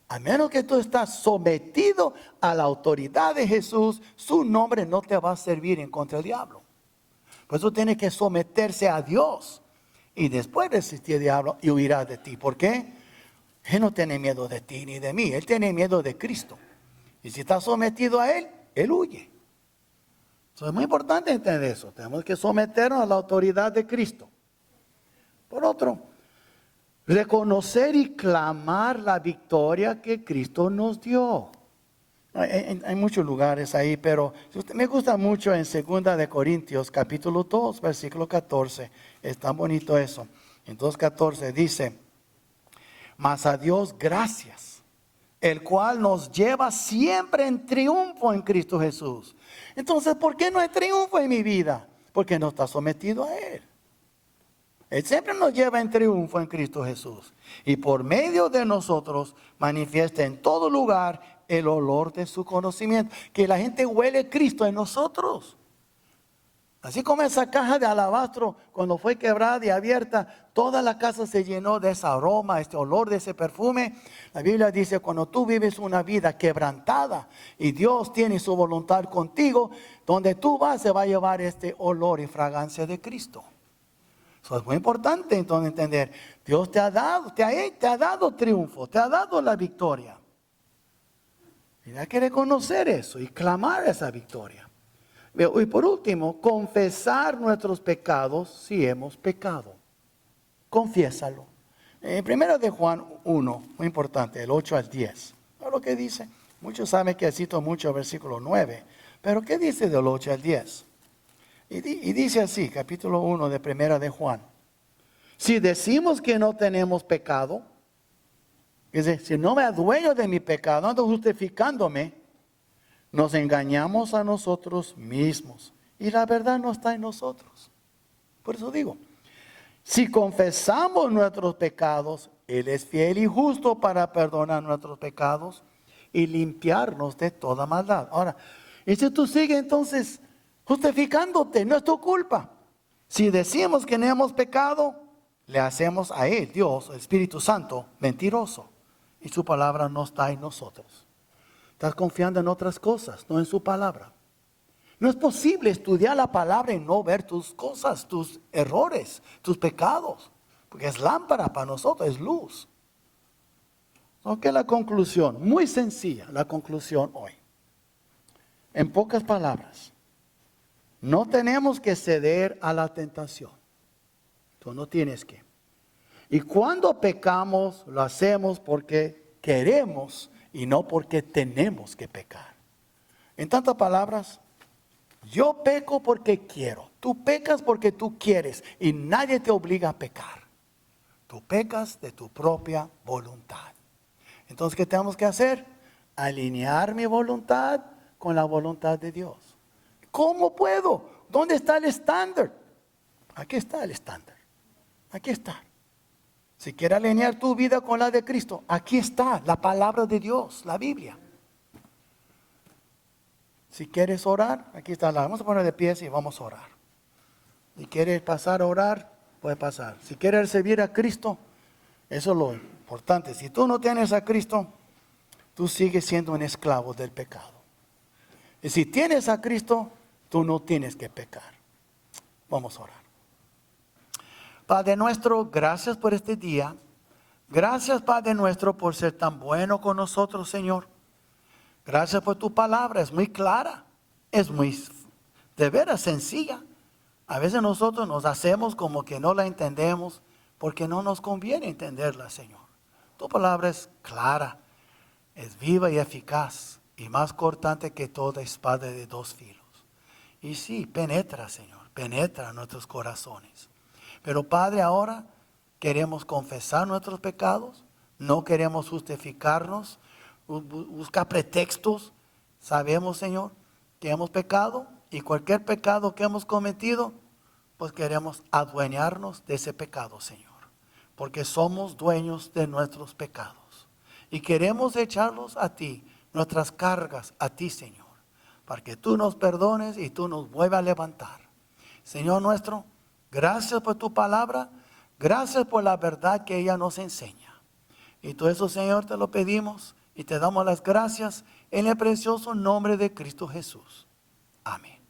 A: A menos que tú estás sometido a la autoridad de Jesús, su nombre no te va a servir en contra del diablo. Por eso tiene que someterse a Dios. Y después resistir al diablo y huirá de ti. ¿Por qué? Él no tiene miedo de ti ni de mí. Él tiene miedo de Cristo. Y si está sometido a Él, Él huye. Eso es muy importante entender eso. Tenemos que someternos a la autoridad de Cristo. Por otro, reconocer y clamar la victoria que Cristo nos dio. Hay muchos lugares ahí, pero me gusta mucho en 2 de Corintios, capítulo 2, versículo 14. Es tan bonito eso. En 2:14 dice, mas a Dios gracias, el cual nos lleva siempre en triunfo en Cristo Jesús. Entonces, ¿por qué no hay triunfo en mi vida? Porque no está sometido a Él. Él siempre nos lleva en triunfo en Cristo Jesús. Y por medio de nosotros manifiesta en todo lugar el olor de su conocimiento. Que la gente huele Cristo en nosotros. Así como esa caja de alabastro, cuando fue quebrada y abierta, toda la casa se llenó de ese aroma, este olor de ese perfume. La Biblia dice, cuando tú vives una vida quebrantada y Dios tiene su voluntad contigo, donde tú vas se va a llevar este olor y fragancia de Cristo. Eso es muy importante entonces entender. Dios te ha dado triunfo, te ha dado la victoria. Y hay que reconocer eso y clamar esa victoria. Y por último, confesar nuestros pecados si hemos pecado. Confiésalo. Primero de Juan 1, muy importante, el 8 al 10. ¿No lo que dice? Muchos saben que cito mucho el versículo 9. Pero ¿qué dice del 8 al 10? Y dice así, capítulo 1 de Primera de Juan. Si decimos que no tenemos pecado, es decir, si no me adueño de mi pecado, ando justificándome, nos engañamos a nosotros mismos. Y la verdad no está en nosotros. Por eso digo, si confesamos nuestros pecados, Él es fiel y justo para perdonar nuestros pecados y limpiarnos de toda maldad. Ahora, y si tú sigues entonces justificándote, no es tu culpa. Si decimos que no hemos pecado, le hacemos a Él, Dios, el Espíritu Santo, mentiroso. Y su palabra no está en nosotros. Estás confiando en otras cosas, no en su palabra. No es posible estudiar la palabra y no ver tus cosas, tus errores, tus pecados. Porque es lámpara para nosotros, es luz. Ok, la conclusión, muy sencilla, la conclusión hoy. En pocas palabras, no tenemos que ceder a la tentación. Tú no tienes que. Y cuando pecamos, lo hacemos porque queremos y no porque tenemos que pecar. En tantas palabras, yo peco porque quiero. Tú pecas porque tú quieres y nadie te obliga a pecar. Tú pecas de tu propia voluntad. Entonces, ¿qué tenemos que hacer? Alinear mi voluntad con la voluntad de Dios. ¿Cómo puedo? ¿Dónde está el estándar? Aquí está el estándar. Aquí está. Si quieres alinear tu vida con la de Cristo, aquí está la palabra de Dios, la Biblia. Si quieres orar, aquí está. Vamos a poner de pies y vamos a orar. Si quieres pasar a orar, puedes pasar. Si quieres servir a Cristo, eso es lo importante. Si tú no tienes a Cristo, tú sigues siendo un esclavo del pecado. Y si tienes a Cristo, tú no tienes que pecar. Vamos a orar. Padre nuestro, gracias por este día. Gracias, Padre nuestro, por ser tan bueno con nosotros, Señor. Gracias por tu palabra, es muy clara, es muy de veras sencilla. A veces nosotros nos hacemos como que no la entendemos porque no nos conviene entenderla, Señor. Tu palabra es clara, es viva y eficaz y más cortante que toda espada de dos filos. Y sí, penetra, Señor, penetra nuestros corazones. Pero Padre, ahora queremos confesar nuestros pecados, no queremos justificarnos, buscar pretextos. Sabemos, Señor, que hemos pecado y cualquier pecado que hemos cometido, pues queremos adueñarnos de ese pecado, Señor. Porque somos dueños de nuestros pecados. Y queremos echarlos a ti, nuestras cargas a ti, Señor. Para que tú nos perdones y tú nos vuelvas a levantar. Señor nuestro, gracias por tu palabra. Gracias por la verdad que ella nos enseña. Y todo eso, Señor, te lo pedimos y te damos las gracias en el precioso nombre de Cristo Jesús. Amén.